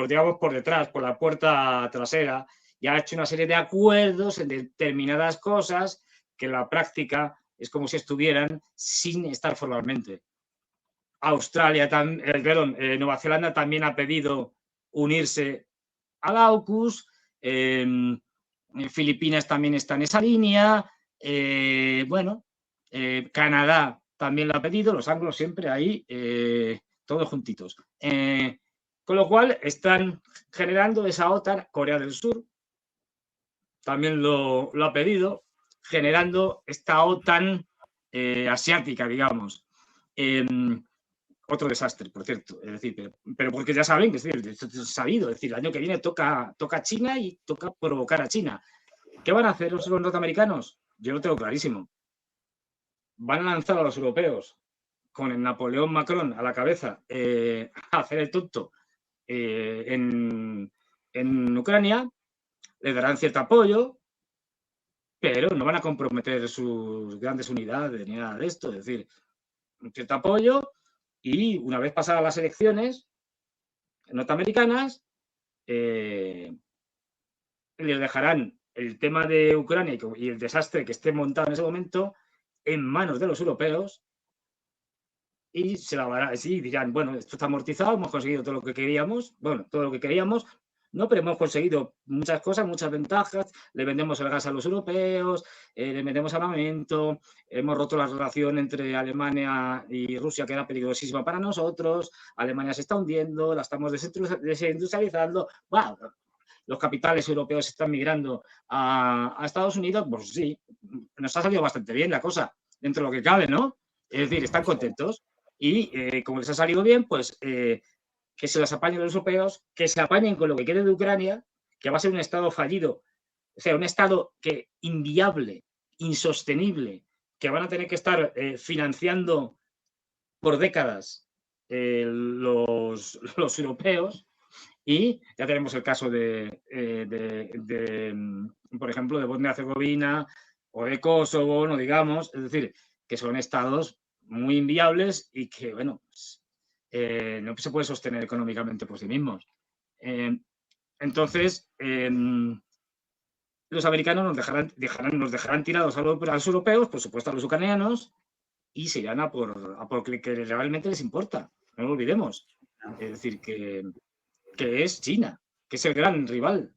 digamos, por detrás, por la puerta trasera, y ha hecho una serie de acuerdos en determinadas cosas que en la práctica es como si estuvieran sin estar formalmente. Nueva Zelanda también ha pedido unirse al AUKUS, Filipinas también está en esa línea, Canadá también lo ha pedido, los anglos siempre ahí, todos juntitos. Con lo cual están generando esa OTAN. Corea del Sur también lo ha pedido, generando esta OTAN asiática, digamos. Otro desastre, por cierto. Es decir, pero porque ya saben, es decir, esto es sabido. Es decir, el año que viene toca China y toca provocar a China. ¿Qué van a hacer los norteamericanos? Yo lo tengo clarísimo. Van a lanzar a los europeos con el Napoleón Macron a la cabeza a hacer el tonto en Ucrania, le darán cierto apoyo, pero no van a comprometer sus grandes unidades ni nada de esto. Es decir, un cierto apoyo y una vez pasadas las elecciones norteamericanas, les dejarán el tema de Ucrania y el desastre que esté montado en ese momento en manos de los europeos y sí, dirán, bueno, esto está amortizado, hemos conseguido todo lo que queríamos, no, pero hemos conseguido muchas cosas, muchas ventajas, le vendemos el gas a los europeos, le vendemos armamento, hemos roto la relación entre Alemania y Rusia, que era peligrosísima para nosotros, Alemania se está hundiendo, la estamos desindustrializando, wow, los capitales europeos están migrando a Estados Unidos, pues sí, nos ha salido bastante bien la cosa, dentro de lo que cabe, ¿no? Es decir, están contentos. Y como les ha salido bien, pues que se las apañen los europeos, que se apañen con lo que quede de Ucrania, que va a ser un Estado fallido, o sea, un Estado que inviable, insostenible, que van a tener que estar financiando por décadas los europeos. Y ya tenemos el caso por ejemplo, de Bosnia-Herzegovina o de Kosovo, no digamos, es decir, que son estados muy inviables y que, bueno, pues, no se puede sostener económicamente por sí mismos. Entonces, los americanos nos dejarán tirados a los europeos, por supuesto a los ucranianos, y se irán a por que realmente les importa. No lo olvidemos. Es decir, que es China, que es el gran rival.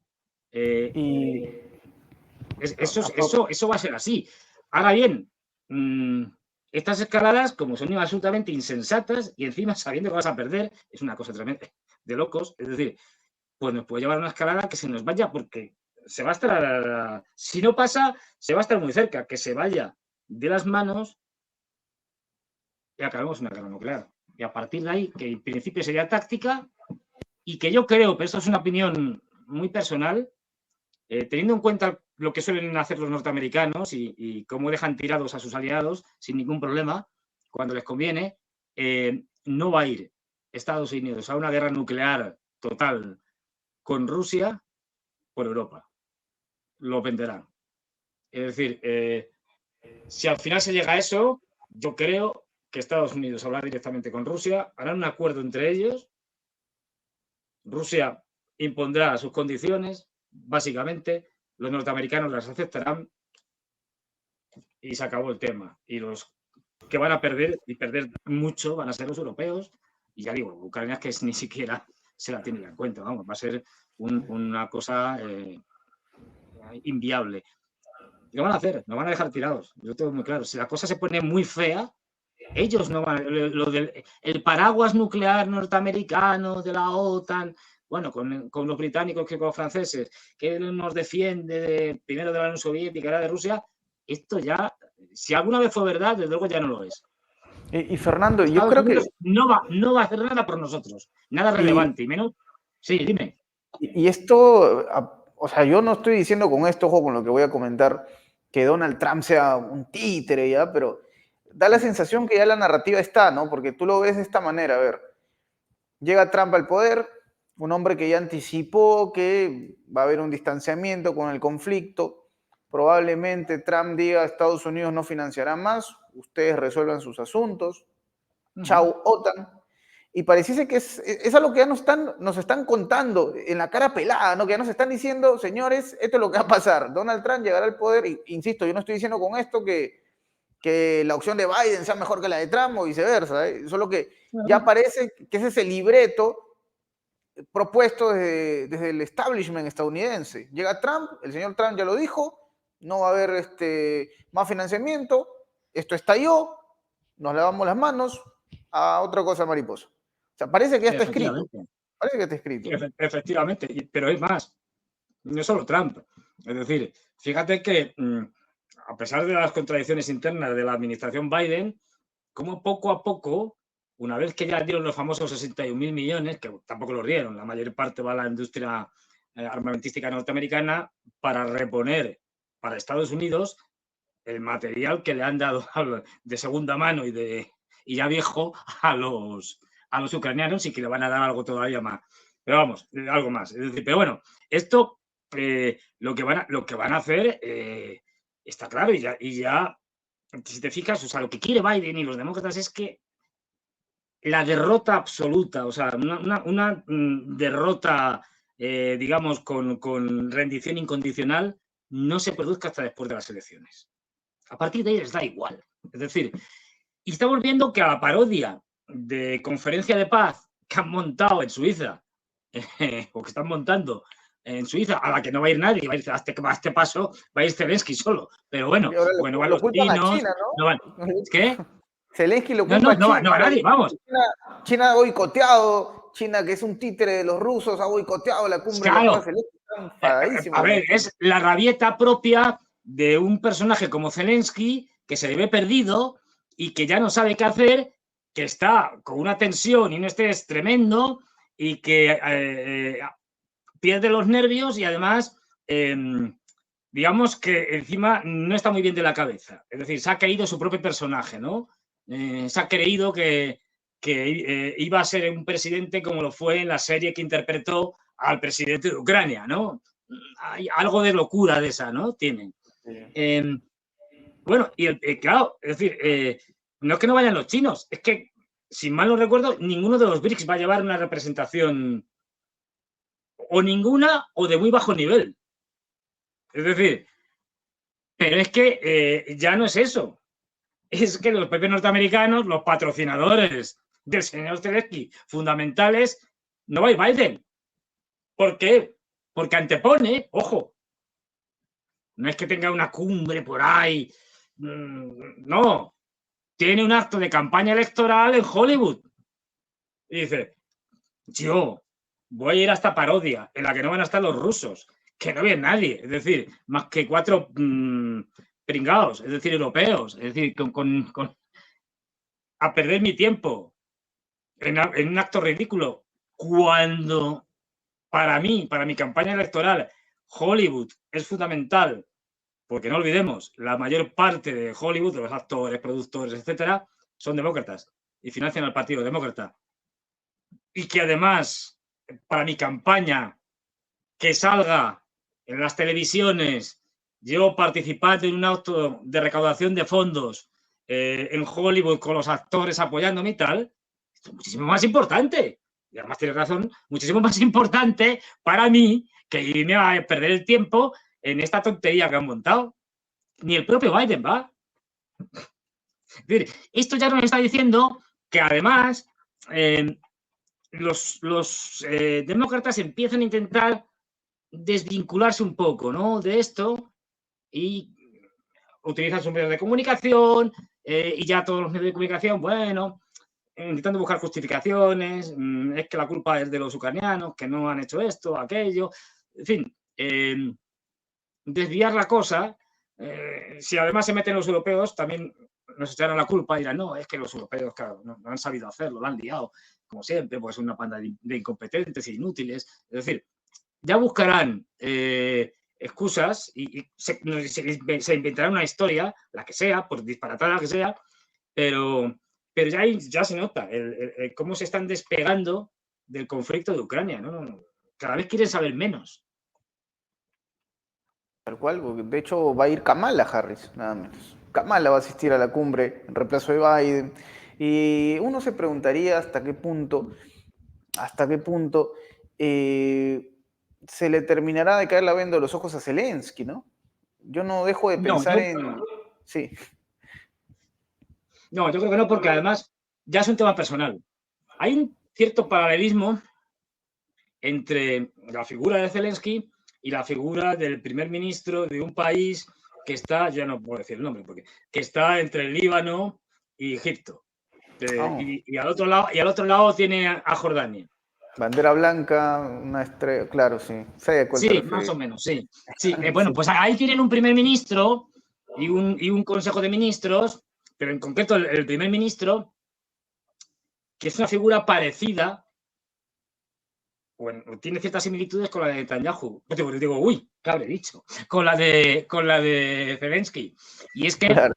Eso va a ser así. Ahora bien, estas escaladas, como son absolutamente insensatas y encima sabiendo que vas a perder, es una cosa tremenda de locos. Es decir, pues nos puede llevar a una escalada que se nos vaya porque se va a estar, si no pasa, se va a estar muy cerca, que se vaya de las manos y acabemos una guerra nuclear. Y a partir de ahí, que en principio sería táctica y que yo creo, pero esto es una opinión muy personal, teniendo en cuenta lo que suelen hacer los norteamericanos y cómo dejan tirados a sus aliados sin ningún problema, cuando les conviene, no va a ir Estados Unidos a una guerra nuclear total con Rusia por Europa. Lo venderán. Es decir, si al final se llega a eso, yo creo que Estados Unidos hablará directamente con Rusia, harán un acuerdo entre ellos, Rusia impondrá sus condiciones, básicamente, los norteamericanos las aceptarán y se acabó el tema. Y los que van a perder, y perder mucho, van a ser los europeos. Y ya digo, Ucrania es que ni siquiera se la tienen en cuenta, vamos, va a ser una cosa inviable. ¿Qué van a hacer? Nos van a dejar tirados. Yo tengo muy claro. Si la cosa se pone muy fea, ellos no van. El paraguas nuclear norteamericano de la OTAN, bueno, con los británicos que con los franceses, que nos defiende primero de la Unión Soviética, ahora de Rusia, esto ya, si alguna vez fue verdad, desde luego ya no lo es. Y Fernando, yo Estados creo Unidos que no va a hacer nada por nosotros, nada relevante, y menos. Sí, dime. Y esto, o sea, yo no estoy diciendo con esto, ojo, con lo que voy a comentar, que Donald Trump sea un títere, ¿ya? Pero da la sensación que ya la narrativa está, ¿no? Porque tú lo ves de esta manera, a ver, llega Trump al poder, un hombre que ya anticipó que va a haber un distanciamiento con el conflicto, probablemente Trump diga Estados Unidos no financiará más, ustedes resuelvan sus asuntos, chau OTAN. Y pareciese que es algo que ya nos están contando en la cara pelada, ¿no? Que ya nos están diciendo, señores, esto es lo que va a pasar. Donald Trump llegará al poder, y, insisto, yo no estoy diciendo con esto que la opción de Biden sea mejor que la de Trump o viceversa, ¿eh? Solo que ya parece que ese es el libreto propuesto desde el establishment estadounidense. Llega Trump, el señor Trump ya lo dijo, no va a haber más financiamiento, esto estalló, nos lavamos las manos a otra cosa mariposa. O sea, parece que ya está escrito. Parece que está escrito. Efectivamente, pero es más, no solo Trump. Es decir, fíjate que a pesar de las contradicciones internas de la administración Biden, como poco a poco, una vez que ya dieron los famosos 61.000 millones, que tampoco los dieron, la mayor parte va a la industria armamentística norteamericana, para reponer para Estados Unidos el material que le han dado de segunda mano y ya viejo a los ucranianos, y que le van a dar algo todavía más. Pero vamos, algo más. Es decir, pero bueno, esto lo que van a hacer está claro, y ya, si te fijas, o sea, lo que quiere Biden y los demócratas es que la derrota absoluta, o sea, una derrota, digamos, con rendición incondicional, no se produzca hasta después de las elecciones. A partir de ahí les da igual. Es decir, y estamos viendo que a la parodia de conferencia de paz que han montado en Suiza, o que están montando en Suiza, a la que no va a ir nadie, va a ir a este paso, va a ir Zelensky solo. Pero bueno, no van los chinos, China, ¿no? no van. ¿Qué? Zelensky lo culpa no va nadie, vamos. China ha boicoteado, China, que es un títere de los rusos, ha boicoteado la cumbre de la paz. A ver, es la rabieta propia de un personaje como Zelensky, que se le ve perdido y que ya no sabe qué hacer, que está con una tensión y un estrés tremendo, y que pierde los nervios, y además, digamos que encima no está muy bien de la cabeza. Es decir, se ha caído su propio personaje, ¿no? Se ha creído que iba a ser un presidente como lo fue en la serie que interpretó al presidente de Ucrania, ¿no? Hay algo de locura de esa, ¿no? Tienen. Bueno, y claro, es decir, no es que no vayan los chinos, es que, si mal no recuerdo, ninguno de los BRICS va a llevar una representación, o ninguna, o de muy bajo nivel. Es decir, pero es que ya no es eso. Es que los propios norteamericanos, los patrocinadores del señor Zelensky, fundamentales, no va a ir Biden. ¿Por qué? Porque antepone, ojo, no es que tenga una cumbre por ahí, no, tiene un acto de campaña electoral en Hollywood. Y dice, yo voy a ir a esta parodia en la que no van a estar los rusos, que no ve nadie, es decir, más que 4 pringados, es decir, europeos, es decir, a perder mi tiempo en un acto ridículo, cuando para mí, para mi campaña electoral, Hollywood es fundamental, porque no olvidemos, la mayor parte de Hollywood, de los actores, productores, etcétera, son demócratas y financian al Partido Demócrata. Y que además, para mi campaña, que salga en las televisiones, yo participando en un acto de recaudación de fondos en Hollywood con los actores apoyándome y tal, esto es muchísimo más importante. Y además tienes razón, muchísimo más importante para mí que irme a perder el tiempo en esta tontería que han montado. Ni el propio Biden va. Es decir, esto ya nos está diciendo que además los demócratas empiezan a intentar desvincularse un poco, ¿no?, de esto, y utilizan sus medios de comunicación, y ya todos los medios de comunicación, bueno, intentando buscar justificaciones, es que la culpa es de los ucranianos, que no han hecho esto, aquello, en fin, desviar la cosa. Si además se meten los europeos, también nos echarán la culpa y dirán, no, es que los europeos, claro, no han sabido hacerlo, lo han liado, como siempre, pues una panda de incompetentes e inútiles. Es decir, ya buscarán excusas y se inventarán una historia, la que sea, por disparatada que sea, pero ya se nota cómo se están despegando del conflicto de Ucrania, ¿no? Cada vez quieren saber menos. Tal cual, porque de hecho va a ir Kamala Harris, nada menos. Kamala va a asistir a la cumbre en reemplazo de Biden. Y uno se preguntaría hasta qué punto se le terminará de caer la venda de los ojos a Zelensky, ¿no? Yo no dejo de pensar Sí. No, yo creo que no, porque además ya es un tema personal. Hay un cierto paralelismo entre la figura de Zelensky y la figura del primer ministro de un país que está, ya no puedo decir el nombre, que está entre el Líbano y Egipto. Y al otro lado tiene a Jordania. Bandera blanca, una estrella, claro, sí. Sí, más o menos, sí. Bueno, pues ahí tienen un primer ministro y un consejo de ministros, pero en concreto el primer ministro, que es una figura parecida, bueno, tiene ciertas similitudes con la de Netanyahu. Digo, uy, ¿qué habré dicho? Con la de Zelensky. Y es que Claro.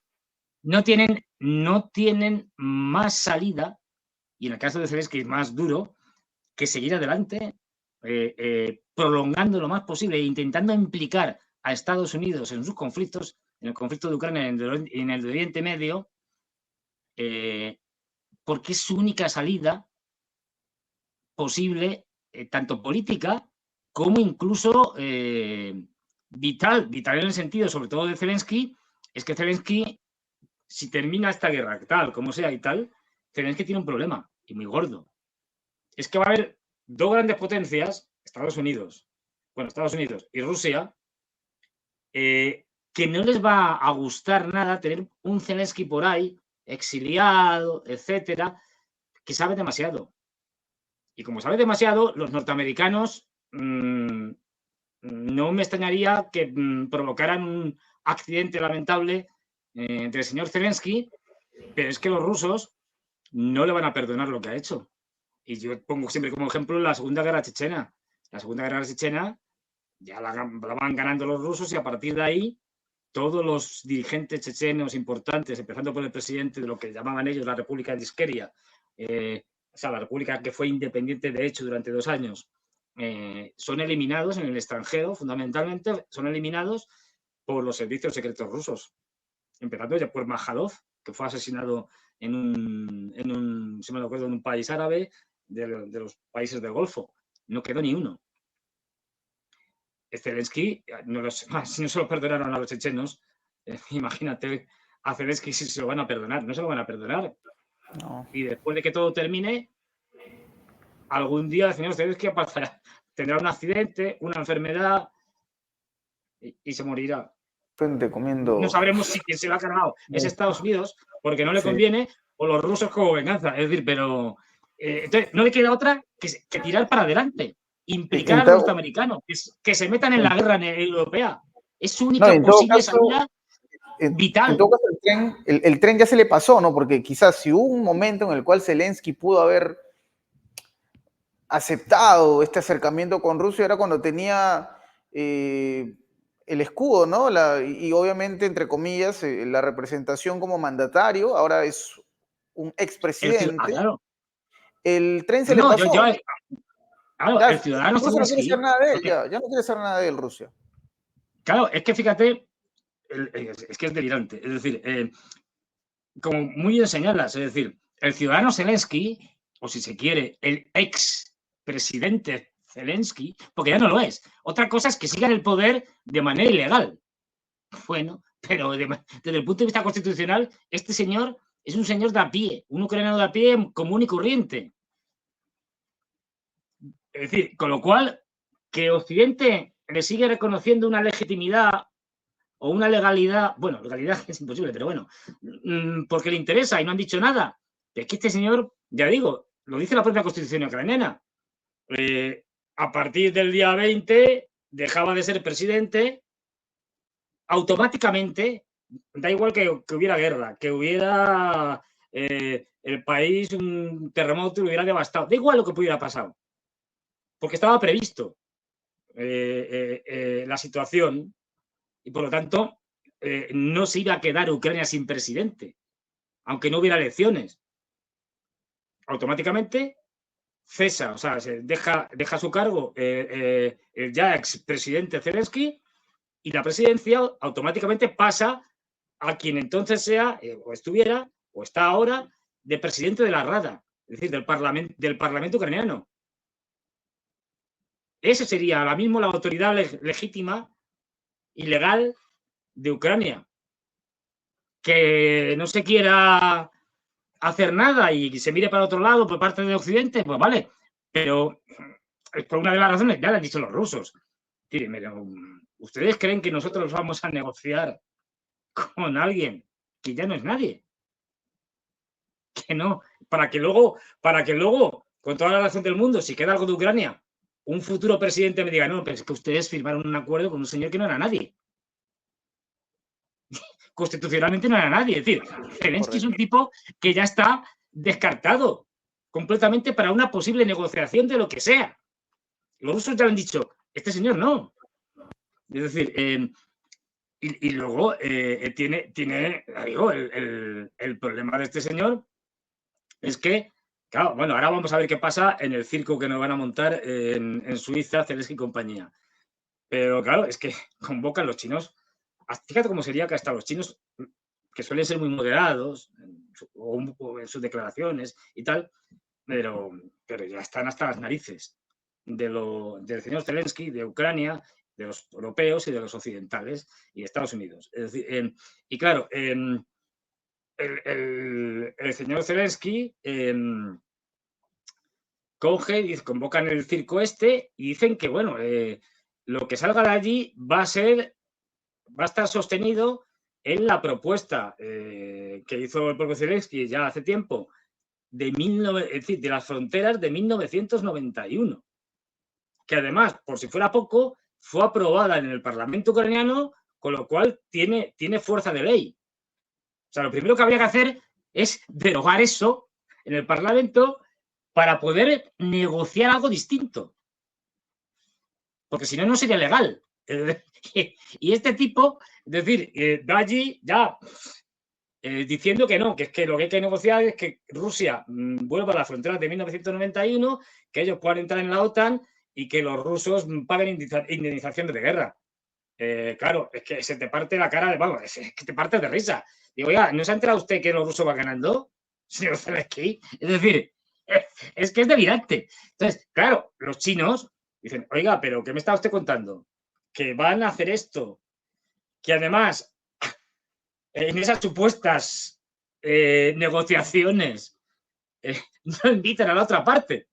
no tienen más salida, y en el caso de Zelensky es más duro, que seguir adelante, prolongando lo más posible e intentando implicar a Estados Unidos en sus conflictos, en el conflicto de Ucrania, en el de Oriente Medio, porque es su única salida posible, tanto política como incluso vital en el sentido, sobre todo de Zelensky, es que Zelensky, si termina esta guerra, tal, como sea y tal, Zelensky tiene un problema, y muy gordo. Es que va a haber dos grandes potencias, Estados Unidos y Rusia, que no les va a gustar nada tener un Zelensky por ahí, exiliado, etcétera, que sabe demasiado. Y como sabe demasiado, los norteamericanos no me extrañaría que provocaran un accidente lamentable del señor Zelensky, pero es que los rusos no le van a perdonar lo que ha hecho. Y yo pongo siempre como ejemplo la Segunda Guerra Chechena. La Segunda Guerra Chechena ya la van ganando los rusos y a partir de ahí todos los dirigentes chechenos importantes, empezando por el presidente de lo que llamaban ellos la República de Ischkeria, o sea, la república que fue independiente de hecho durante 2 años, son eliminados en el extranjero, fundamentalmente son eliminados por los servicios secretos rusos, empezando ya por Majadov, que fue asesinado en un si me acuerdo, en un país árabe de los países del Golfo. No quedó ni uno. Zelensky, si no se lo perdonaron a los chechenos, imagínate a Zelensky si se lo van a perdonar. No se lo van a perdonar. No. Y después de que todo termine, algún día el señor Zelensky tendrá un accidente, una enfermedad y se morirá. Comiendo. No sabremos si quien se lo ha cargado es Estados Unidos, porque no le conviene, o los rusos como venganza. Es decir, pero entonces no le queda otra que tirar para adelante, implicar a los norteamericanos, que se metan en la guerra europea. Es su única posible salida vital. En todo caso, el tren ya se le pasó, ¿no? Porque quizás si hubo un momento en el cual Zelensky pudo haber aceptado este acercamiento con Rusia, era cuando tenía el escudo, ¿no? Y obviamente, entre comillas, la representación como mandatario, ahora es un expresidente. Claro. El tren se le pasó. Claro, el ciudadano Rusia no quiere saber nada de él, ya no quiere saber nada de él, Rusia. Claro, es que fíjate, es que es delirante. Es decir, como muy bien señalas, es decir, el ciudadano Zelensky, o si se quiere, el ex presidente Zelensky, porque ya no lo es. Otra cosa es que siga en el poder de manera ilegal. Bueno, pero desde el punto de vista constitucional, este señor es un señor de a pie, un ucraniano de a pie común y corriente. Es decir, con lo cual, que Occidente le sigue reconociendo una legitimidad o una legalidad, bueno, legalidad es imposible, pero bueno, porque le interesa y no han dicho nada. Es que este señor, ya digo, lo dice la propia Constitución ucraniana, a partir del día 20 dejaba de ser presidente automáticamente, da igual que hubiera guerra, que hubiera el país un terremoto y lo hubiera devastado, da igual lo que pudiera pasar, porque estaba previsto la situación y por lo tanto no se iba a quedar Ucrania sin presidente, aunque no hubiera elecciones. Automáticamente cesa, o sea, deja su cargo el ya expresidente Zelensky y la presidencia automáticamente pasa a quien entonces sea, o estuviera, o está ahora, de presidente de la Rada, es decir, del Parlamento ucraniano. Esa sería ahora mismo la autoridad legítima y legal de Ucrania. Que no se quiera hacer nada y se mire para otro lado por parte de Occidente, pues vale, pero por una de las razones, ya lo han dicho los rusos. ¿Ustedes creen que nosotros vamos a negociar con alguien que ya no es nadie? Que no, para que luego, con toda la razón del mundo, si queda algo de Ucrania, un futuro presidente me diga, no, pero es que ustedes firmaron un acuerdo con un señor que no era nadie. constitucionalmente no era nadie. Es decir, Zelensky es un tipo que ya está descartado completamente para una posible negociación de lo que sea. Los rusos ya han dicho, este señor no. Es decir, y luego tiene digo, el problema de este señor es que, claro, bueno, ahora vamos a ver qué pasa en el circo que nos van a montar en Suiza, Zelensky y compañía. Pero claro, es que convocan los chinos. Fíjate cómo sería que hasta los chinos, que suelen ser muy moderados o en sus declaraciones y tal, pero ya están hasta las narices del señor Zelensky, de Ucrania, de los europeos y de los occidentales y de Estados Unidos. Es decir, y claro, el señor Zelensky coge y convocan el circo este y dicen que, bueno, lo que salga de allí va a estar sostenido en la propuesta que hizo el propio Zelensky ya hace tiempo es decir, de las fronteras de 1991, que además, por si fuera poco, fue aprobada en el Parlamento ucraniano, con lo cual tiene fuerza de ley. O sea, lo primero que habría que hacer es derogar eso en el Parlamento para poder negociar algo distinto. Porque si no, no sería legal. Y este tipo, es decir, va allí ya diciendo que no, que es que lo que hay que negociar es que Rusia vuelva a las fronteras de 1991, que ellos puedan entrar en la OTAN y que los rusos paguen indemnización de guerra. Claro, es que se te parte la cara, vamos, es que te parte de risa. Digo, oiga, ¿no se ha enterado usted que los rusos van ganando, señor Zelensky? Es decir, es que es delirante. Entonces, claro, los chinos dicen, oiga, pero ¿qué me está usted contando? Que van a hacer esto, que además en esas supuestas negociaciones no invitan a la otra parte,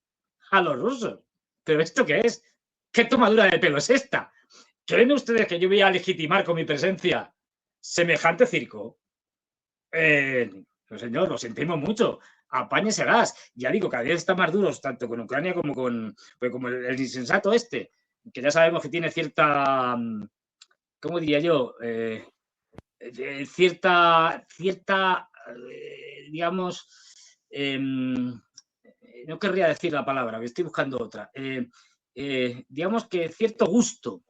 a los rusos. ¿Pero esto qué es? ¿Qué tomadura de pelo es esta? ¿Creen ustedes que yo voy a legitimar con mi presencia semejante circo? No, señor, lo sentimos mucho. Apáñeselas. Ya digo, cada día están más duros, tanto con Ucrania como con como el insensato este, que ya sabemos que tiene cierta, ¿cómo diría yo? Cierta digamos, no querría decir la palabra, que estoy buscando otra. Digamos que cierto gusto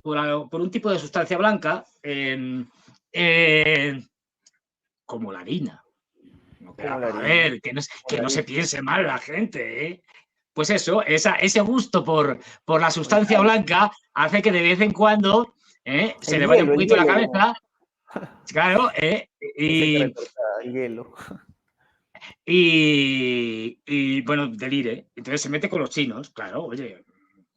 por un tipo de sustancia blanca como la harina. No, pero, a ver, que no se piense mal la gente, ¿eh? Pues eso, ese gusto por la sustancia blanca hace que de vez en cuando se le vaya un poquito la cabeza. Claro, y bueno, delire. Entonces se mete con los chinos, claro, oye,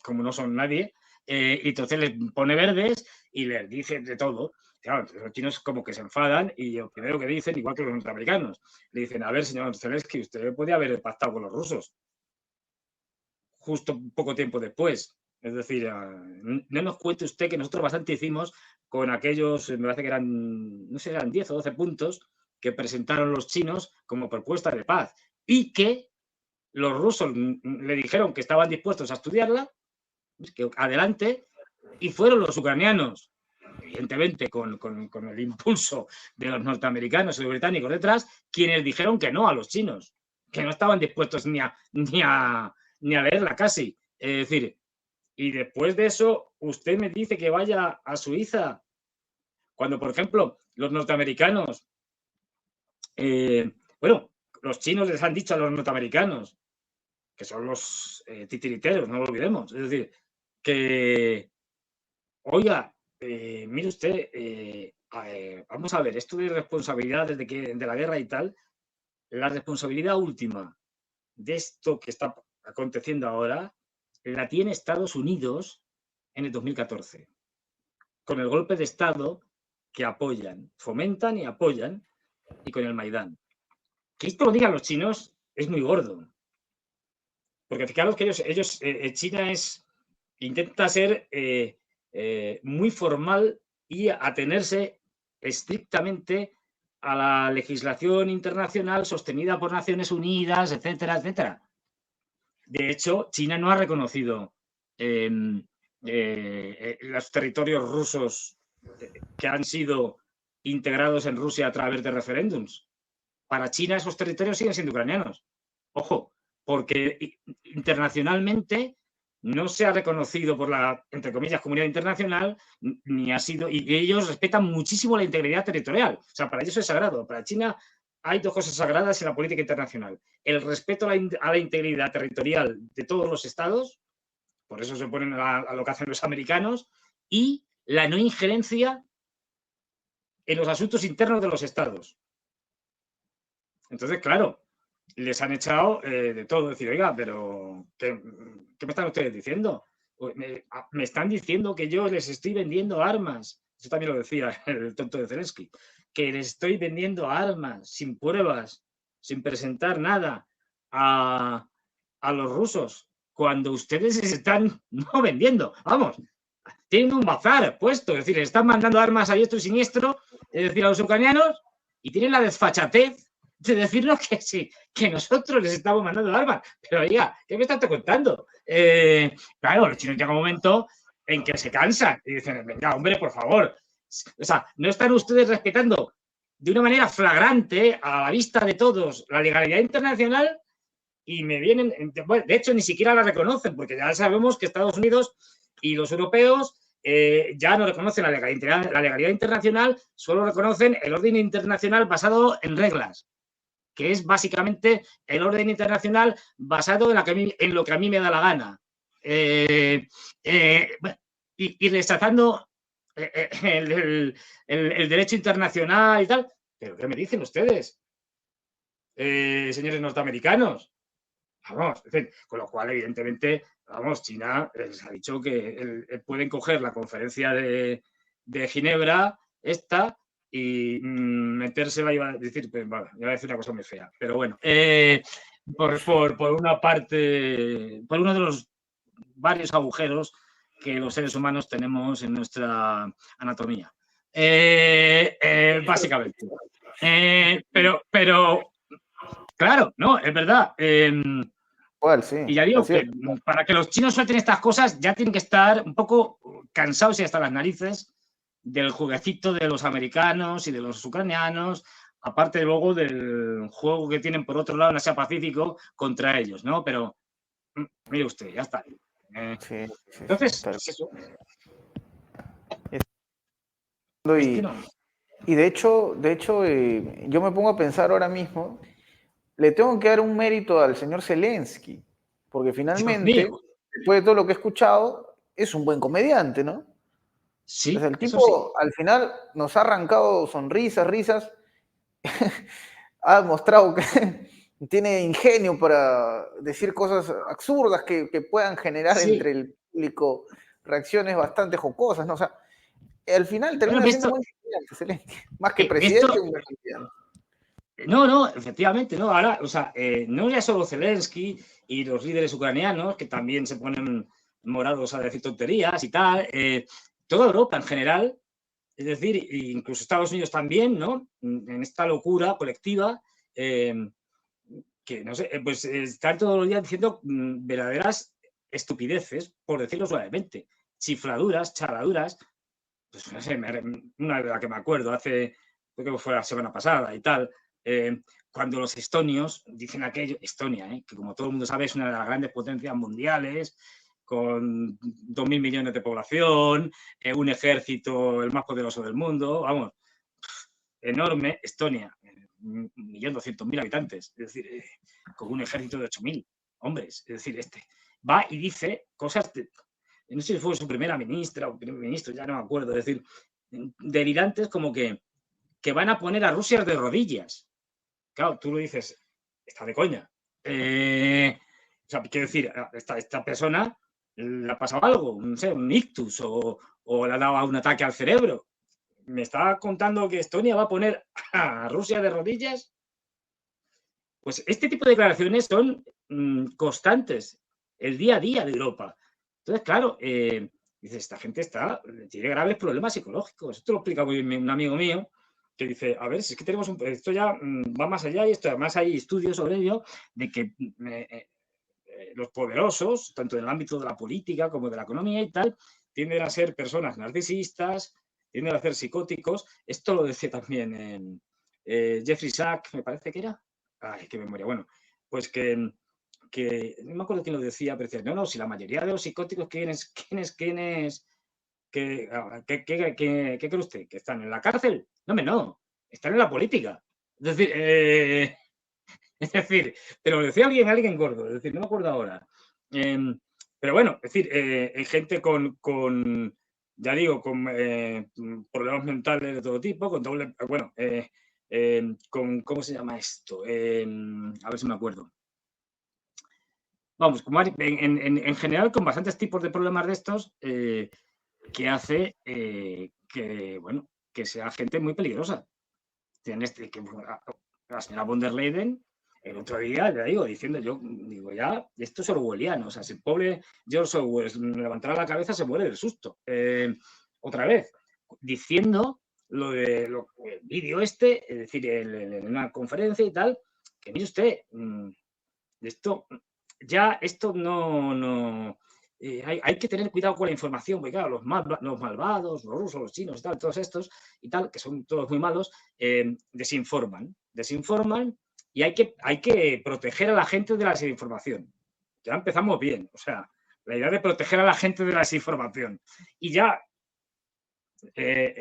como no son nadie, y entonces les pone verdes y les dice de todo. Claro, entonces los chinos como que se enfadan y lo primero que dicen, igual que los norteamericanos, le dicen, a ver, señor Zelensky, usted podía haber pactado con los rusos justo poco tiempo después. Es decir, no nos cuente usted que nosotros bastante hicimos con aquellos, me parece que eran, no sé, eran 10 o 12 puntos que presentaron los chinos como propuesta de paz y que los rusos le dijeron que estaban dispuestos a estudiarla, que adelante, y fueron los ucranianos, evidentemente con el impulso de los norteamericanos y los británicos detrás, quienes dijeron que no a los chinos, que no estaban dispuestos ni a leerla casi. Es decir, y después de eso, usted me dice que vaya a Suiza, cuando, por ejemplo, los norteamericanos, bueno, los chinos les han dicho a los norteamericanos, que son los titiriteros, no lo olvidemos, es decir, que, oiga, mire usted, vamos a ver, esto de responsabilidades de la guerra y tal, la responsabilidad última de esto que está aconteciendo ahora la tiene Estados Unidos en el 2014, con el golpe de Estado que apoyan, fomentan y apoyan, y con el Maidán. Que esto lo digan los chinos es muy gordo. Porque fijaros que ellos China intenta ser muy formal y atenerse estrictamente a la legislación internacional sostenida por Naciones Unidas, etcétera, etcétera. De hecho, China no ha reconocido los territorios rusos que han sido integrados en Rusia a través de referéndums. Para China esos territorios siguen siendo ucranianos. Ojo, porque internacionalmente no se ha reconocido por la, entre comillas, comunidad internacional, ni ha sido, y ellos respetan muchísimo la integridad territorial. O sea, para ellos es sagrado. Para China hay dos cosas sagradas en la política internacional. El respeto a la integridad territorial de todos los estados, por eso se oponen a lo que hacen los americanos, y la no injerencia en los asuntos internos de los estados. Entonces, claro, les han echado de todo. Decir, oiga, pero ¿qué me están ustedes diciendo? Me están diciendo que yo les estoy vendiendo armas. Eso también lo decía el tonto de Zelensky. Que les estoy vendiendo armas sin pruebas, sin presentar nada a los rusos, cuando ustedes les están no vendiendo. Vamos, tienen un bazar puesto. Es decir, les están mandando armas a diestro y siniestro, es decir, a los ucranianos, y tienen la desfachatez de decirnos que sí, que nosotros les estamos mandando armas. Pero oiga, ¿qué me estás contando? Claro, los chinos llegan un momento en que se cansan y dicen, venga, hombre, por favor. O sea, no están ustedes respetando de una manera flagrante, a la vista de todos, la legalidad internacional, y me vienen, bueno, de hecho, ni siquiera la reconocen, porque ya sabemos que Estados Unidos y los europeos ya no reconocen la legalidad internacional, solo reconocen el orden internacional basado en reglas, que es básicamente el orden internacional basado en lo que a mí me da la gana. Y rechazando el derecho internacional y tal. ¿Pero qué me dicen ustedes, señores norteamericanos? Vamos, con lo cual, evidentemente, vamos, China les ha dicho que pueden coger la conferencia de Ginebra, esta, y metérsela, iba a decir, pues, iba a decir una cosa muy fea, pero bueno, por una parte, por uno de los varios agujeros que los seres humanos tenemos en nuestra anatomía. Básicamente. Pero, claro, no, es verdad. Sí, y ya digo que para que los chinos suelten estas cosas ya tienen que estar un poco cansados y hasta las narices del jueguecito de los americanos y de los ucranianos, aparte luego del juego que tienen por otro lado en Asia-Pacífico contra ellos, ¿no? Pero mire usted, ya está. Entonces, es eso. Y de hecho, yo me pongo a pensar ahora mismo, le tengo que dar un mérito al señor Zelensky, porque finalmente, después de todo lo que he escuchado, es un buen comediante, ¿no? Sí, o sea, el tipo al final nos ha arrancado sonrisas, risas, ha demostrado que tiene ingenio para decir cosas absurdas que puedan generar entre el público reacciones bastante jocosas, ¿no? O sea, al final termina siendo un buen comediante, excelente. Más que presidente, un buen comediante. No, efectivamente, no. Ahora, o sea, no ya solo Zelensky y los líderes ucranianos, que también se ponen morados a decir tonterías y tal, toda Europa en general, es decir, incluso Estados Unidos también, ¿no? En esta locura colectiva, que no sé, pues están todos los días diciendo verdaderas estupideces, por decirlo suavemente, chifladuras, charaduras, pues no sé, una de las que me acuerdo creo que fue la semana pasada y tal, cuando los estonios dicen aquello, Estonia, que como todo el mundo sabe es una de las grandes potencias mundiales, con 2.000 millones de población, un ejército el más poderoso del mundo, vamos, enorme, Estonia, 1.200.000 habitantes, es decir, con un ejército de 8.000 hombres, es decir, va y dice cosas, no sé si fue su primera ministra o primer ministro, ya no me acuerdo, es decir, delirantes como que van a poner a Rusia de rodillas. Claro, tú lo dices, está de coña. O sea, quiero decir, esta persona le ha pasado algo, no sé, un ictus o le ha dado un ataque al cerebro. ¿Me está contando que Estonia va a poner a Rusia de rodillas? Pues este tipo de declaraciones son constantes, el día a día de Europa. Entonces, claro, dice, esta gente tiene graves problemas psicológicos. Esto lo explica muy bien un amigo mío, que dice, a ver, si es que tenemos esto ya va más allá y esto además hay estudios sobre ello, de que los poderosos, tanto en el ámbito de la política como de la economía y tal, tienden a ser personas narcisistas, vienen a hacer psicóticos. Esto lo decía también Jeffrey Sachs, me parece que era. Ay, qué memoria. Bueno, pues que no me acuerdo quién lo decía, pero decía, no, si la mayoría de los psicóticos, ¿qué cree usted? ¿Que están en la cárcel? No, están en la política. Es decir, pero lo decía alguien gordo, es decir, no me acuerdo ahora. Pero bueno, es decir, hay gente con ya digo, con problemas mentales de todo tipo, con doble, bueno, con, ¿cómo se llama esto? A ver si me acuerdo. Vamos, en general con bastantes tipos de problemas de estos que hace que, bueno, que sea gente muy peligrosa. La señora von der Leyen, el otro día, ya digo, diciendo, yo digo, ya, esto es orwelliano, o sea, si el pobre George Orwell levantara la cabeza se muere del susto. Otra vez, diciendo el vídeo este, es decir, en una conferencia y tal, que mire usted, esto no hay que tener cuidado con la información, porque claro, los malvados, los rusos, los chinos, tal, todos estos y tal, que son todos muy malos, desinforman y hay que proteger a la gente de la desinformación. Ya empezamos bien, o sea, la idea de proteger a la gente de la desinformación. Y ya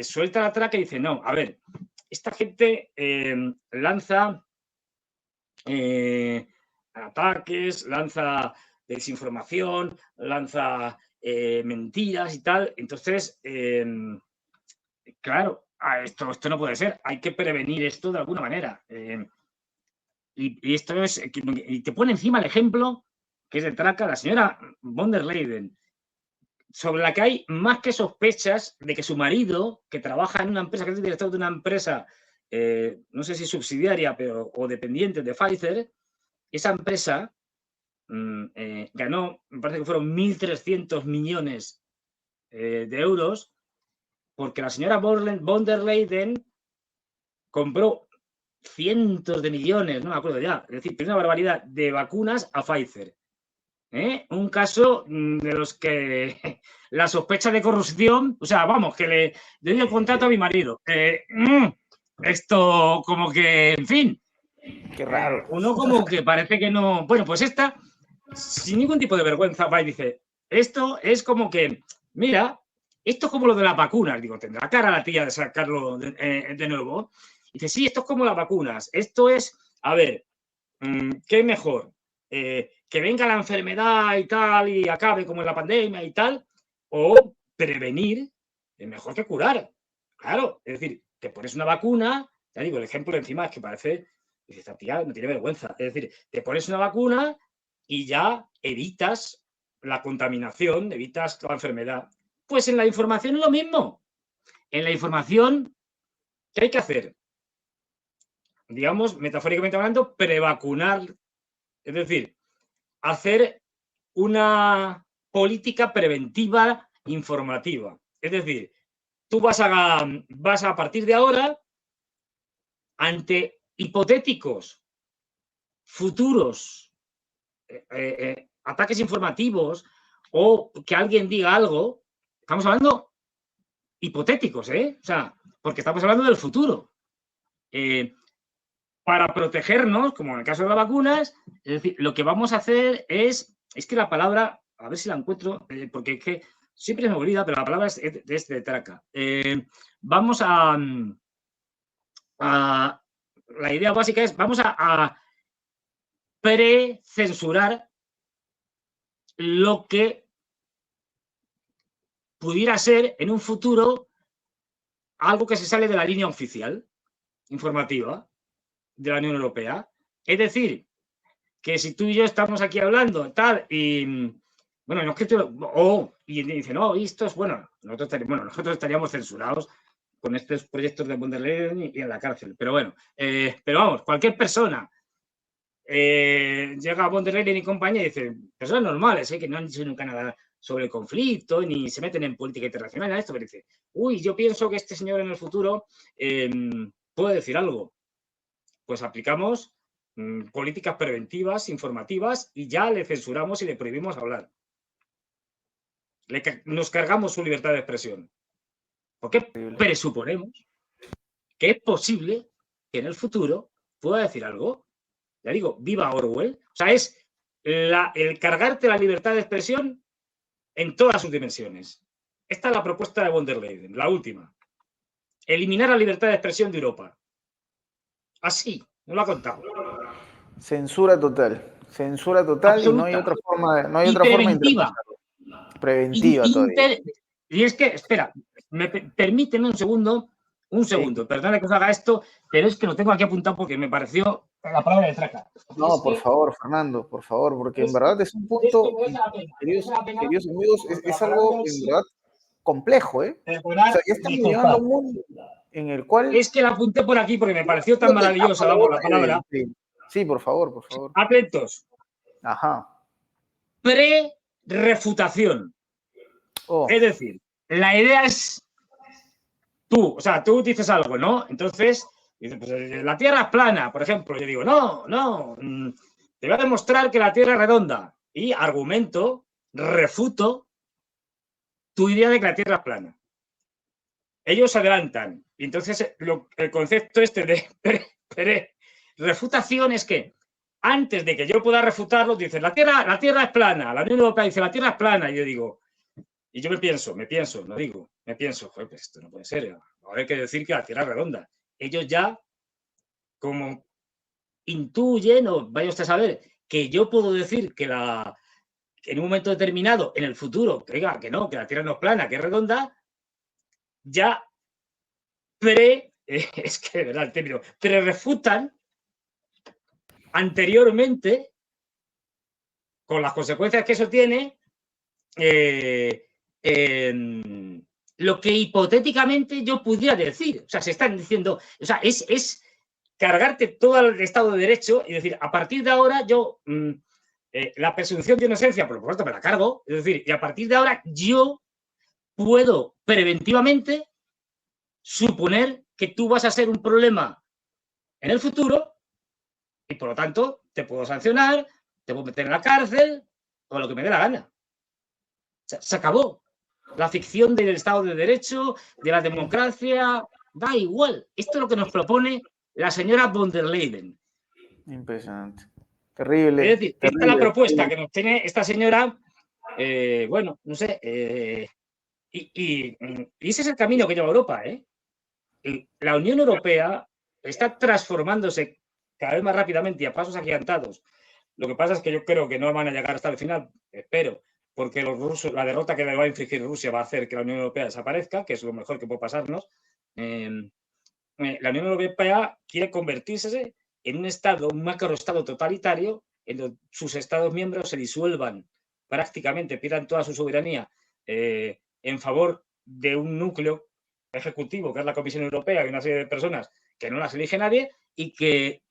suelta la traca y dice, no, a ver, esta gente lanza ataques, lanza desinformación, lanza mentiras y tal. Entonces, claro, esto no puede ser. Hay que prevenir esto de alguna manera. Y esto es, y te pone encima el ejemplo que es de traca la señora von der Leyen, sobre la que hay más que sospechas de que su marido, que trabaja en una empresa, que es el director de una empresa, no sé si subsidiaria o dependiente de Pfizer, esa empresa ganó, me parece que fueron 1.300 millones de euros, porque la señora von der Leyen compró cientos de millones, no me acuerdo ya, es decir, una barbaridad de vacunas a Pfizer. Un caso de los que la sospecha de corrupción, o sea, vamos, que le doy el contrato a mi marido. Esto como que, en fin. Qué raro. Uno como que parece que no. Bueno, pues esta, sin ningún tipo de vergüenza, va y dice, esto es como que, mira, esto es como lo de las vacunas. Digo, tendrá cara la tía de sacarlo de nuevo. Dice, sí, esto es como las vacunas. Esto es, a ver, ¿qué es mejor? Que venga la enfermedad y tal y acabe como en la pandemia y tal, o prevenir es mejor que curar. Claro, es decir, te pones una vacuna, ya digo, el ejemplo encima es que parece, dice, esta tía no tiene vergüenza, es decir, te pones una vacuna y ya evitas la contaminación, evitas la enfermedad. Pues en la información es lo mismo. En la información, ¿qué hay que hacer? Digamos, metafóricamente hablando, prevacunar, es decir, hacer una política preventiva informativa. Es decir, tú vas a partir de ahora, ante hipotéticos futuros ataques informativos o que alguien diga algo, estamos hablando hipotéticos, o sea, porque estamos hablando del futuro. Para protegernos, como en el caso de las vacunas, es decir, lo que vamos a hacer es que la palabra, a ver si la encuentro, porque es que siempre me olvida, pero la palabra es de traca. Vamos la idea básica es, vamos a precensurar lo que pudiera ser en un futuro algo que se sale de la línea oficial informativa de la Unión Europea. Es decir, que si tú y yo estamos aquí hablando tal y bueno, no es que y dice, no, esto es bueno, nosotros estaríamos censurados con estos proyectos de von der Leyen y en la cárcel, pero bueno, pero vamos, cualquier persona llega a von der Leyen y compañía y dice, personas normales, que no han dicho nunca nada sobre el conflicto, ni se meten en política internacional, a esto, pero dice, uy, yo pienso que este señor en el futuro puede decir algo. Pues aplicamos políticas preventivas, informativas, y ya le censuramos y le prohibimos hablar. Nos cargamos su libertad de expresión. Porque presuponemos que es posible que en el futuro pueda decir algo. Ya digo, viva Orwell. O sea, es el cargarte la libertad de expresión en todas sus dimensiones. Esta es la propuesta de von der Leyen, la última. Eliminar la libertad de expresión de Europa. Así, no lo ha contado. Censura total Absoluta. y no hay otra forma, preventiva. De preventiva todavía. Y es que, espera, permíteme un segundo, perdona que os haga esto, pero es que lo tengo aquí apuntado porque me pareció la palabra de traca. No, por favor, Fernando, por favor, porque en verdad es un punto, queridos amigos, es algo en verdad complejo, ¿eh? O sea, ya estamos llegando a un mundo en el cual... Es que la apunté por aquí porque me pareció tan maravillosa, vamos, la palabra. Sí, por favor. Atentos. Ajá. Pre-refutación. Oh. Es decir, la idea es tú dices algo, ¿no? Entonces, dices, pues, la Tierra es plana, por ejemplo. Yo digo, no, te voy a demostrar que la Tierra es redonda. Y argumento, refuto tu idea de que la Tierra es plana. Ellos se adelantan. Y entonces el concepto este de refutación es que antes de que yo pueda refutarlo, dicen, la Tierra es plana. La Unión Europea dice, la Tierra es plana. Y yo digo, y yo me pienso, joder, pues esto no puede ser. Ahora hay que decir que la Tierra es redonda. Ellos ya, como intuyen, o vaya usted a saber, que yo puedo decir que en un momento determinado, en el futuro, que la Tierra no es plana, que es redonda, ya es que de verdad el término, refutan anteriormente, con las consecuencias que eso tiene, lo que hipotéticamente yo pudiera decir. O sea, se están diciendo, o sea, es cargarte todo el Estado de Derecho y decir, a partir de ahora yo, la presunción de inocencia, por lo tanto, me la cargo, es decir, y a partir de ahora yo puedo preventivamente suponer que tú vas a ser un problema en el futuro y, por lo tanto, te puedo sancionar, te puedo meter en la cárcel o lo que me dé la gana. Se acabó. La ficción del Estado de Derecho, de la democracia, da igual. Esto es lo que nos propone la señora von der Leyen. Impresionante. Terrible. Es decir, esta es la propuesta que nos tiene esta señora, bueno, no sé, y ese es el camino que lleva Europa, ¿eh? La Unión Europea está transformándose cada vez más rápidamente y a pasos agigantados. Lo que pasa es que yo creo que no van a llegar hasta el final, espero, porque los rusos, la derrota que le va a infligir Rusia va a hacer que la Unión Europea desaparezca, que es lo mejor que puede pasarnos. La Unión Europea quiere convertirse en un macroestado totalitario en donde sus estados miembros se disuelvan prácticamente, pierdan toda su soberanía en favor de un núcleo ejecutivo, que es la Comisión Europea, y una serie de personas que no las elige nadie, y que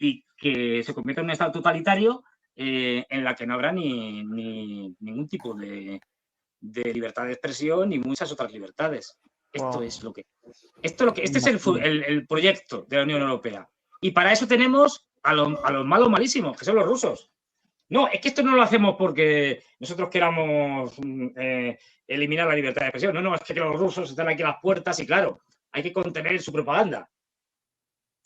se convierta en un estado totalitario en la que no habrá ningún tipo de libertad de expresión ni muchas otras libertades. Este es el proyecto de la Unión Europea. Y para eso tenemos a los malos malísimos, que son los rusos. No, es que esto no lo hacemos porque nosotros queramos eliminar la libertad de expresión. No, es que los rusos están aquí a las puertas y, claro, hay que contener su propaganda.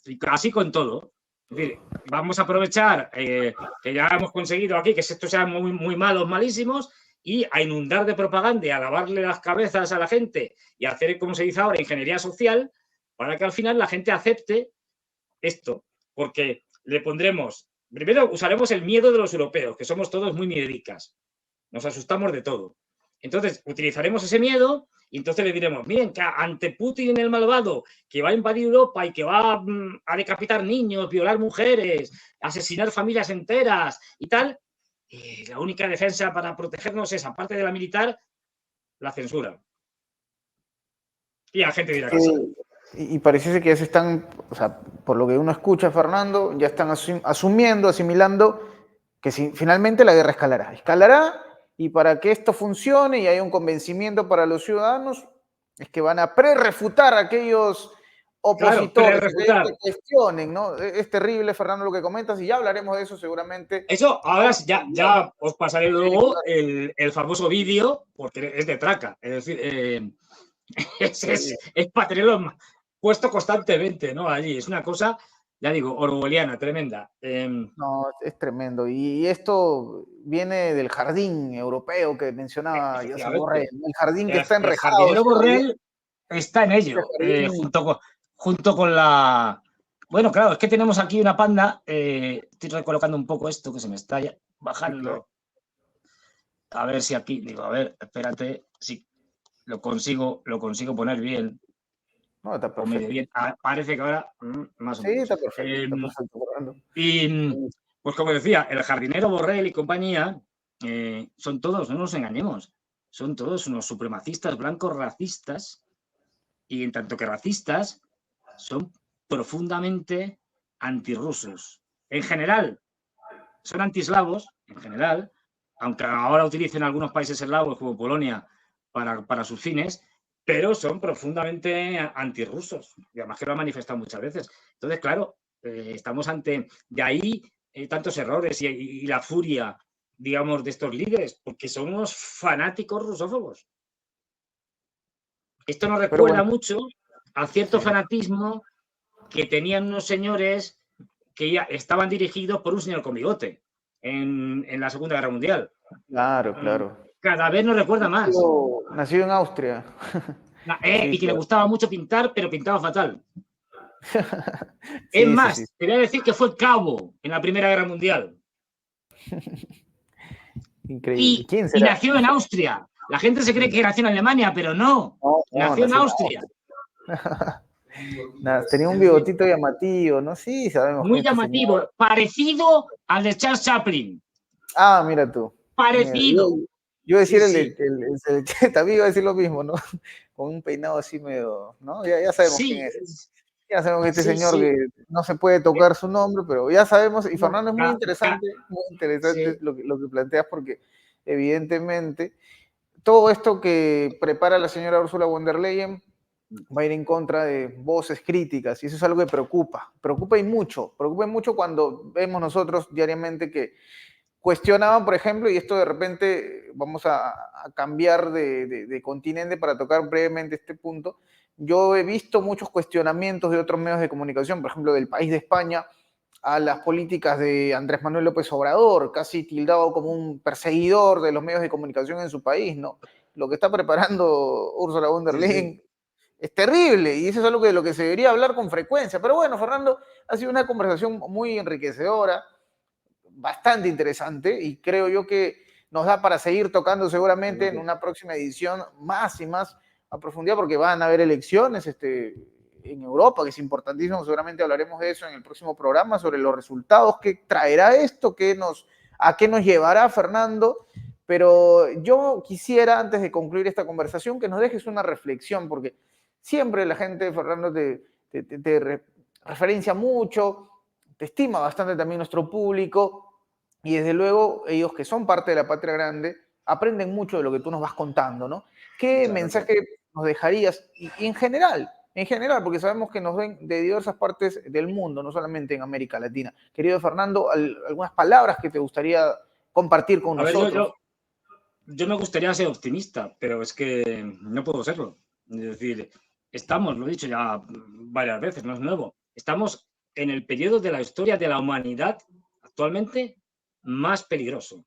Y así con todo. Es decir, vamos a aprovechar que ya hemos conseguido aquí que estos sean muy, muy malos, malísimos, y a inundar de propaganda y a lavarle las cabezas a la gente y a hacer, como se dice ahora, ingeniería social, para que al final la gente acepte esto. Porque le pondremos, primero usaremos el miedo de los europeos, que somos todos muy miedicas. Nos asustamos de todo. Entonces, utilizaremos ese miedo y entonces le diremos, miren, que ante Putin el malvado, que va a invadir Europa y que va a decapitar niños, violar mujeres, asesinar familias enteras y tal, la única defensa para protegernos es, aparte de la militar, la censura. Y la gente dirá que sí. Y pareciese que ya se están, o sea, por lo que uno escucha, Fernando, ya están asumiendo, asimilando que finalmente la guerra escalará, y para que esto funcione y haya un convencimiento para los ciudadanos, es que van a refutar a aquellos opositores, que cuestionen, ¿no? Es terrible, Fernando, lo que comentas, y ya hablaremos de eso seguramente. Eso, ahora ya os pasaré luego el famoso vídeo, porque es de traca. Es decir, Es para tenerlo puesto constantemente, ¿no? Allí. Es una cosa, ya digo, orwelliana, tremenda. No, es tremendo. Y esto viene del jardín europeo que mencionaba Josep Borrell, Efectivamente. ¿no? El jardín que está El enrejado. jardinero Borrell está en Ese ello, jardín, junto con la... Bueno, claro, es que tenemos aquí una panda. Estoy recolocando un poco esto que se me está sí, claro. bajando. A ver si aquí, digo, a ver, espérate, si lo consigo poner bien No, está o medio perfecto. bien. Parece que ahora más o Sí, menos. está perfecto, Fernando. Y Sí, pues como decía, el jardinero Borrell y compañía son todos, no nos engañemos, son todos unos supremacistas blancos racistas, y en tanto que racistas son profundamente antirrusos. En general, son antieslavos, en general, aunque ahora utilicen algunos países eslavos como Polonia para sus fines, pero son profundamente antirrusos, y además que lo han manifestado muchas veces. Entonces, claro, estamos ante, de ahí tantos errores y la furia, digamos, de estos líderes, porque son unos fanáticos rusófobos. Esto nos pero recuerda bueno, mucho a cierto sí, fanatismo que tenían unos señores que ya estaban dirigidos por un señor con bigote en la Segunda Guerra Mundial. claro, claro. Cada vez nos recuerda más. Nacido en Austria. Sí, Y que le claro. gustaba mucho pintar, pero pintaba fatal. Es Sí, sí, sí. más, quería decir que fue cabo en la Primera Guerra Mundial. Increíble. ¿Quién Y será? nació en Austria. La gente se cree que nació en Alemania, pero no. No, no, Nació en nació en Austria. Austria. Tenía un bigotito llamativo, ¿no? Sí, sabemos que Muy este señor. llamativo. Parecido al de Charles Chaplin. Ah, mira tú. Mira, Parecido. yo Sí, decir sí. también iba a decir lo mismo, ¿no? Con un peinado así medio, ¿no? Ya sabemos quién Sí, es. Ya sabemos que este sí, señor sí. que no se puede tocar su nombre, pero ya sabemos, y No, Fernando es muy interesante sí. lo que planteas, porque evidentemente todo esto que prepara la señora Ursula von der Leyen va a ir en contra de voces críticas, y eso es algo que preocupa y mucho cuando vemos nosotros diariamente que cuestionaban, por ejemplo, y esto de repente vamos a cambiar de continente para tocar brevemente este punto. Yo he visto muchos cuestionamientos de otros medios de comunicación, por ejemplo, del País de España, a las políticas de Andrés Manuel López Obrador, casi tildado como un perseguidor de los medios de comunicación en su país, ¿no? Lo que está preparando Ursula von der Sí, sí. Leyen es terrible, y eso es algo de lo que se debería hablar con frecuencia. Pero bueno, Fernando, ha sido una conversación muy enriquecedora, bastante interesante, y creo yo que nos da para seguir tocando seguramente en una próxima edición más y más a profundidad, porque van a haber elecciones en Europa, que es importantísimo. Seguramente hablaremos de eso en el próximo programa, sobre los resultados que traerá esto, a qué nos llevará, Fernando. Pero yo quisiera, antes de concluir esta conversación, que nos dejes una reflexión, porque siempre la gente, Fernando, te referencia mucho, te estima bastante también nuestro público, y desde luego ellos, que son parte de la patria grande, aprenden mucho de lo que tú nos vas contando, ¿no? ¿Qué Muchas gracias. mensaje nos dejarías? Y en general, porque sabemos que nos ven de diversas partes del mundo, no solamente en América Latina. Querido Fernando, algunas palabras que te gustaría compartir con A ver, nosotros. yo me gustaría ser optimista, pero es que no puedo serlo. Es decir, estamos, lo he dicho ya varias veces, no es nuevo, estamos en el periodo de la historia de la humanidad actualmente más peligroso.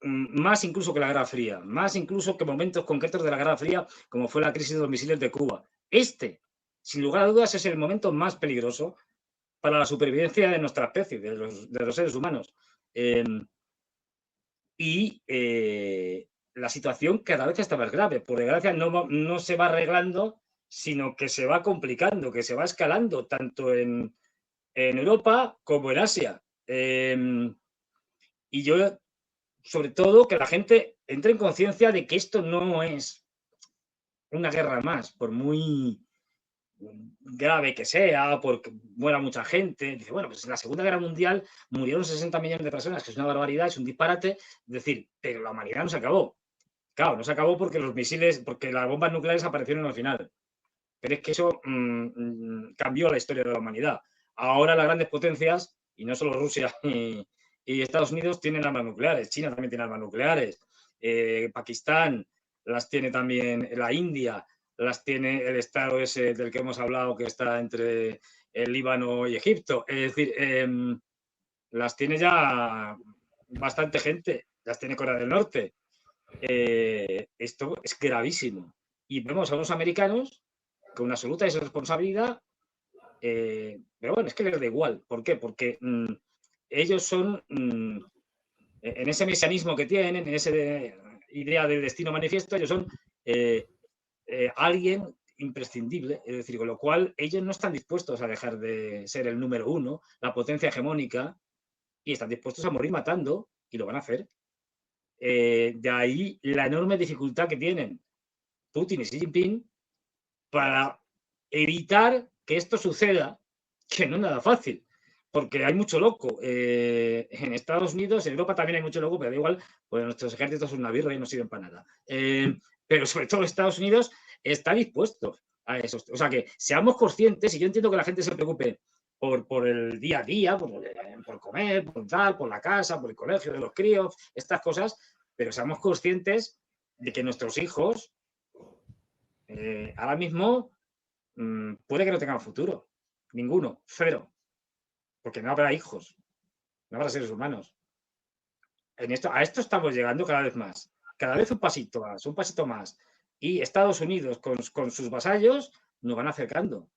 Más incluso que la Guerra Fría, más incluso que momentos concretos de la Guerra Fría, como fue la crisis de los misiles de Cuba. Sin lugar a dudas, es el momento más peligroso para la supervivencia de nuestra especie, de los seres humanos. La situación cada vez está más grave. Por desgracia, no se va arreglando, sino que se va complicando, que se va escalando, tanto en Europa como en Asia. Y yo, sobre todo, que la gente entre en conciencia de que esto no es una guerra más, por muy grave que sea, porque muera mucha gente. Dice, bueno, pues en la Segunda Guerra Mundial murieron 60 millones de personas, que es una barbaridad, es un disparate. Es decir, pero la humanidad no se acabó. Claro, no se acabó porque los misiles, porque las bombas nucleares aparecieron al final. Pero es que eso cambió la historia de la humanidad. Ahora las grandes potencias, y no solo Rusia y Estados Unidos, tienen armas nucleares. China también tiene armas nucleares. Pakistán las tiene también, la India. las tiene el Estado ese del que hemos hablado, que está entre el Líbano y Egipto. Es decir, las tiene ya bastante gente, las tiene Corea del Norte. Esto es gravísimo. Y vemos a los americanos con una absoluta irresponsabilidad, pero bueno, es que les da igual. ¿Por qué? Porque ellos son, en ese mesianismo que tienen, en esa idea del destino manifiesto, ellos son alguien imprescindible, es decir, con lo cual ellos no están dispuestos a dejar de ser el número uno, la potencia hegemónica, y están dispuestos a morir matando, y lo van a hacer. De ahí la enorme dificultad que tienen Putin y Xi Jinping para evitar que esto suceda, que no es nada fácil, porque hay mucho loco. En Estados Unidos, en Europa también hay mucho loco, pero da igual, pues nuestros ejércitos son una birra y no sirven para nada. Pero sobre todo Estados Unidos está dispuesto a eso. O sea, que seamos conscientes, y yo entiendo que la gente se preocupe por el día a día, por comer, por tal, por la casa, por el colegio de los críos, estas cosas, pero seamos conscientes de que nuestros hijos ahora mismo puede que no tengan futuro. Ninguno, cero. Porque no habrá hijos, no habrá seres humanos. A esto estamos llegando cada vez más. Cada vez un pasito más, un pasito más. Y Estados Unidos con sus vasallos nos van acercando.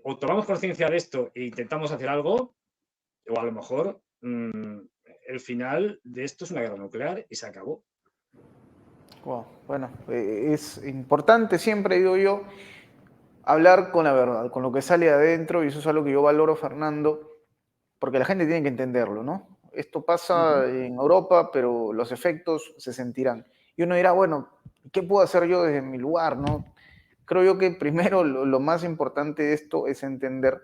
O tomamos conciencia de esto e intentamos hacer algo, o a lo mejor el final de esto es una guerra nuclear y se acabó. Wow. Bueno, es importante siempre, digo yo, hablar con la verdad, con lo que sale de adentro, y eso es algo que yo valoro, Fernando, porque la gente tiene que entenderlo, ¿no? Esto pasa en Europa, pero los efectos se sentirán. Y uno dirá, bueno, ¿qué puedo hacer yo desde mi lugar, no? Creo yo que primero lo más importante de esto es entender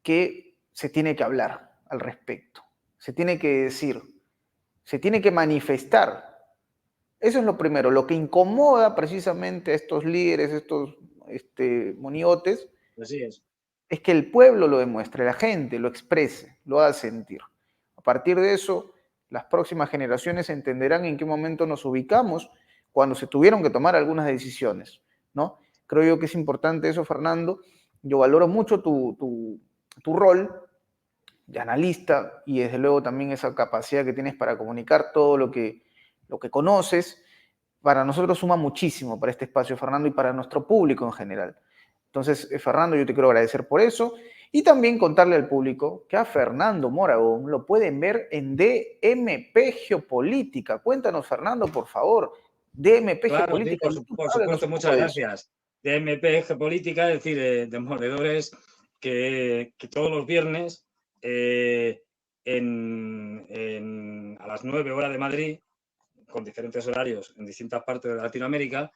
que se tiene que hablar al respecto, se tiene que decir, se tiene que manifestar. Eso es lo primero, lo que incomoda precisamente a estos líderes, estos moniotes, Así es que el pueblo lo demuestre, la gente lo exprese, lo haga sentir. A partir de eso, las próximas generaciones entenderán en qué momento nos ubicamos cuando se tuvieron que tomar algunas decisiones, ¿no? Creo yo que es importante eso, Fernando. Yo valoro mucho tu rol de analista y desde luego también esa capacidad que tienes para comunicar todo lo que conoces. Para nosotros suma muchísimo para este espacio, Fernando, y para nuestro público en general. Entonces, Fernando, yo te quiero agradecer por eso y también contarle al público que a Fernando Moragón lo pueden ver en DMP Geopolítica. Cuéntanos, Fernando, por favor, DMP claro, sí, Geopolítica, YouTube, por háblanos supuesto, un poco muchas de eso. gracias. De MP Geopolítica, es decir, de demoledores que todos los viernes a las 9 horas de Madrid, con diferentes horarios en distintas partes de Latinoamérica,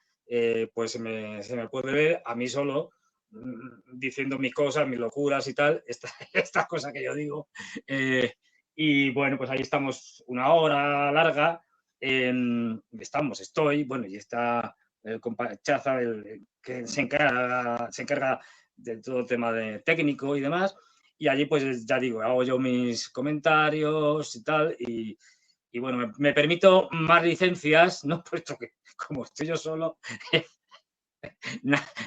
pues se me puede ver a mí solo diciendo mis cosas, mis locuras y tal, estas cosas que yo digo. Y bueno, pues ahí estamos una hora larga. Estoy, bueno, y está el compa Chaza, que se encarga de todo el tema de técnico y demás. Y allí, pues ya digo, hago yo mis comentarios y tal. Y bueno, me permito más licencias, ¿no? Puesto que como estoy yo solo,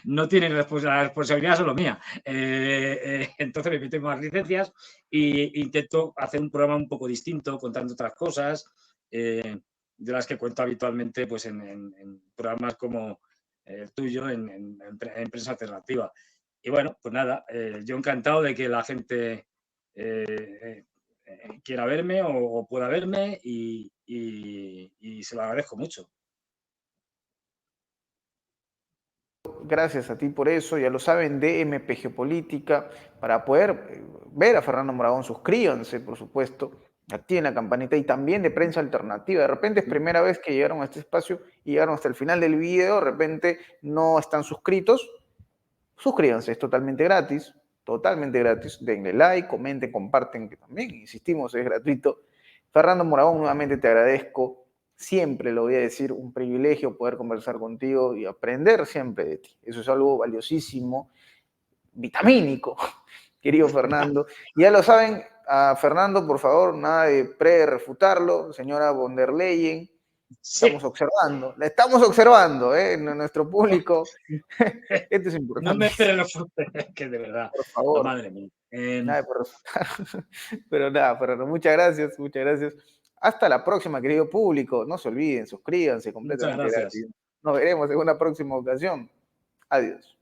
no tiene la responsabilidad solo mía. Entonces me permito más licencias e intento hacer un programa un poco distinto, contando otras cosas, de las que cuento habitualmente pues, en programas como el tuyo, en prensa alternativa. Y bueno, pues nada, yo encantado de que la gente quiera verme o pueda verme y se lo agradezco mucho. Gracias a ti por eso, ya lo saben, DMP Geopolítica, para poder ver a Fernando Moragón, suscríbanse, por supuesto, activen la campanita, y también de Prensa Alternativa. De repente es primera vez que llegaron a este espacio y llegaron hasta el final del video, de repente no están suscritos, suscríbanse, es totalmente gratis, denle like, comenten, comparten, que también, insistimos, es gratuito. Fernando Moragón, nuevamente te agradezco, siempre lo voy a decir, un privilegio poder conversar contigo y aprender siempre de ti. Eso es algo valiosísimo, vitamínico, querido Fernando. Y ya lo saben, a Fernando, por favor, nada de pre-refutarlo, señora von der Leyen, Sí. Estamos observando, la estamos observando, nuestro público. Esto es No importante, me esperes los frutos, que de verdad, por la favor. madre mía. Nada por resultar. Pero nada, Fernando, muchas gracias, muchas gracias. Hasta la próxima, querido público. No se olviden, suscríbanse, Muchas completamente gracias. gratis. Nos veremos en una próxima ocasión. Adiós.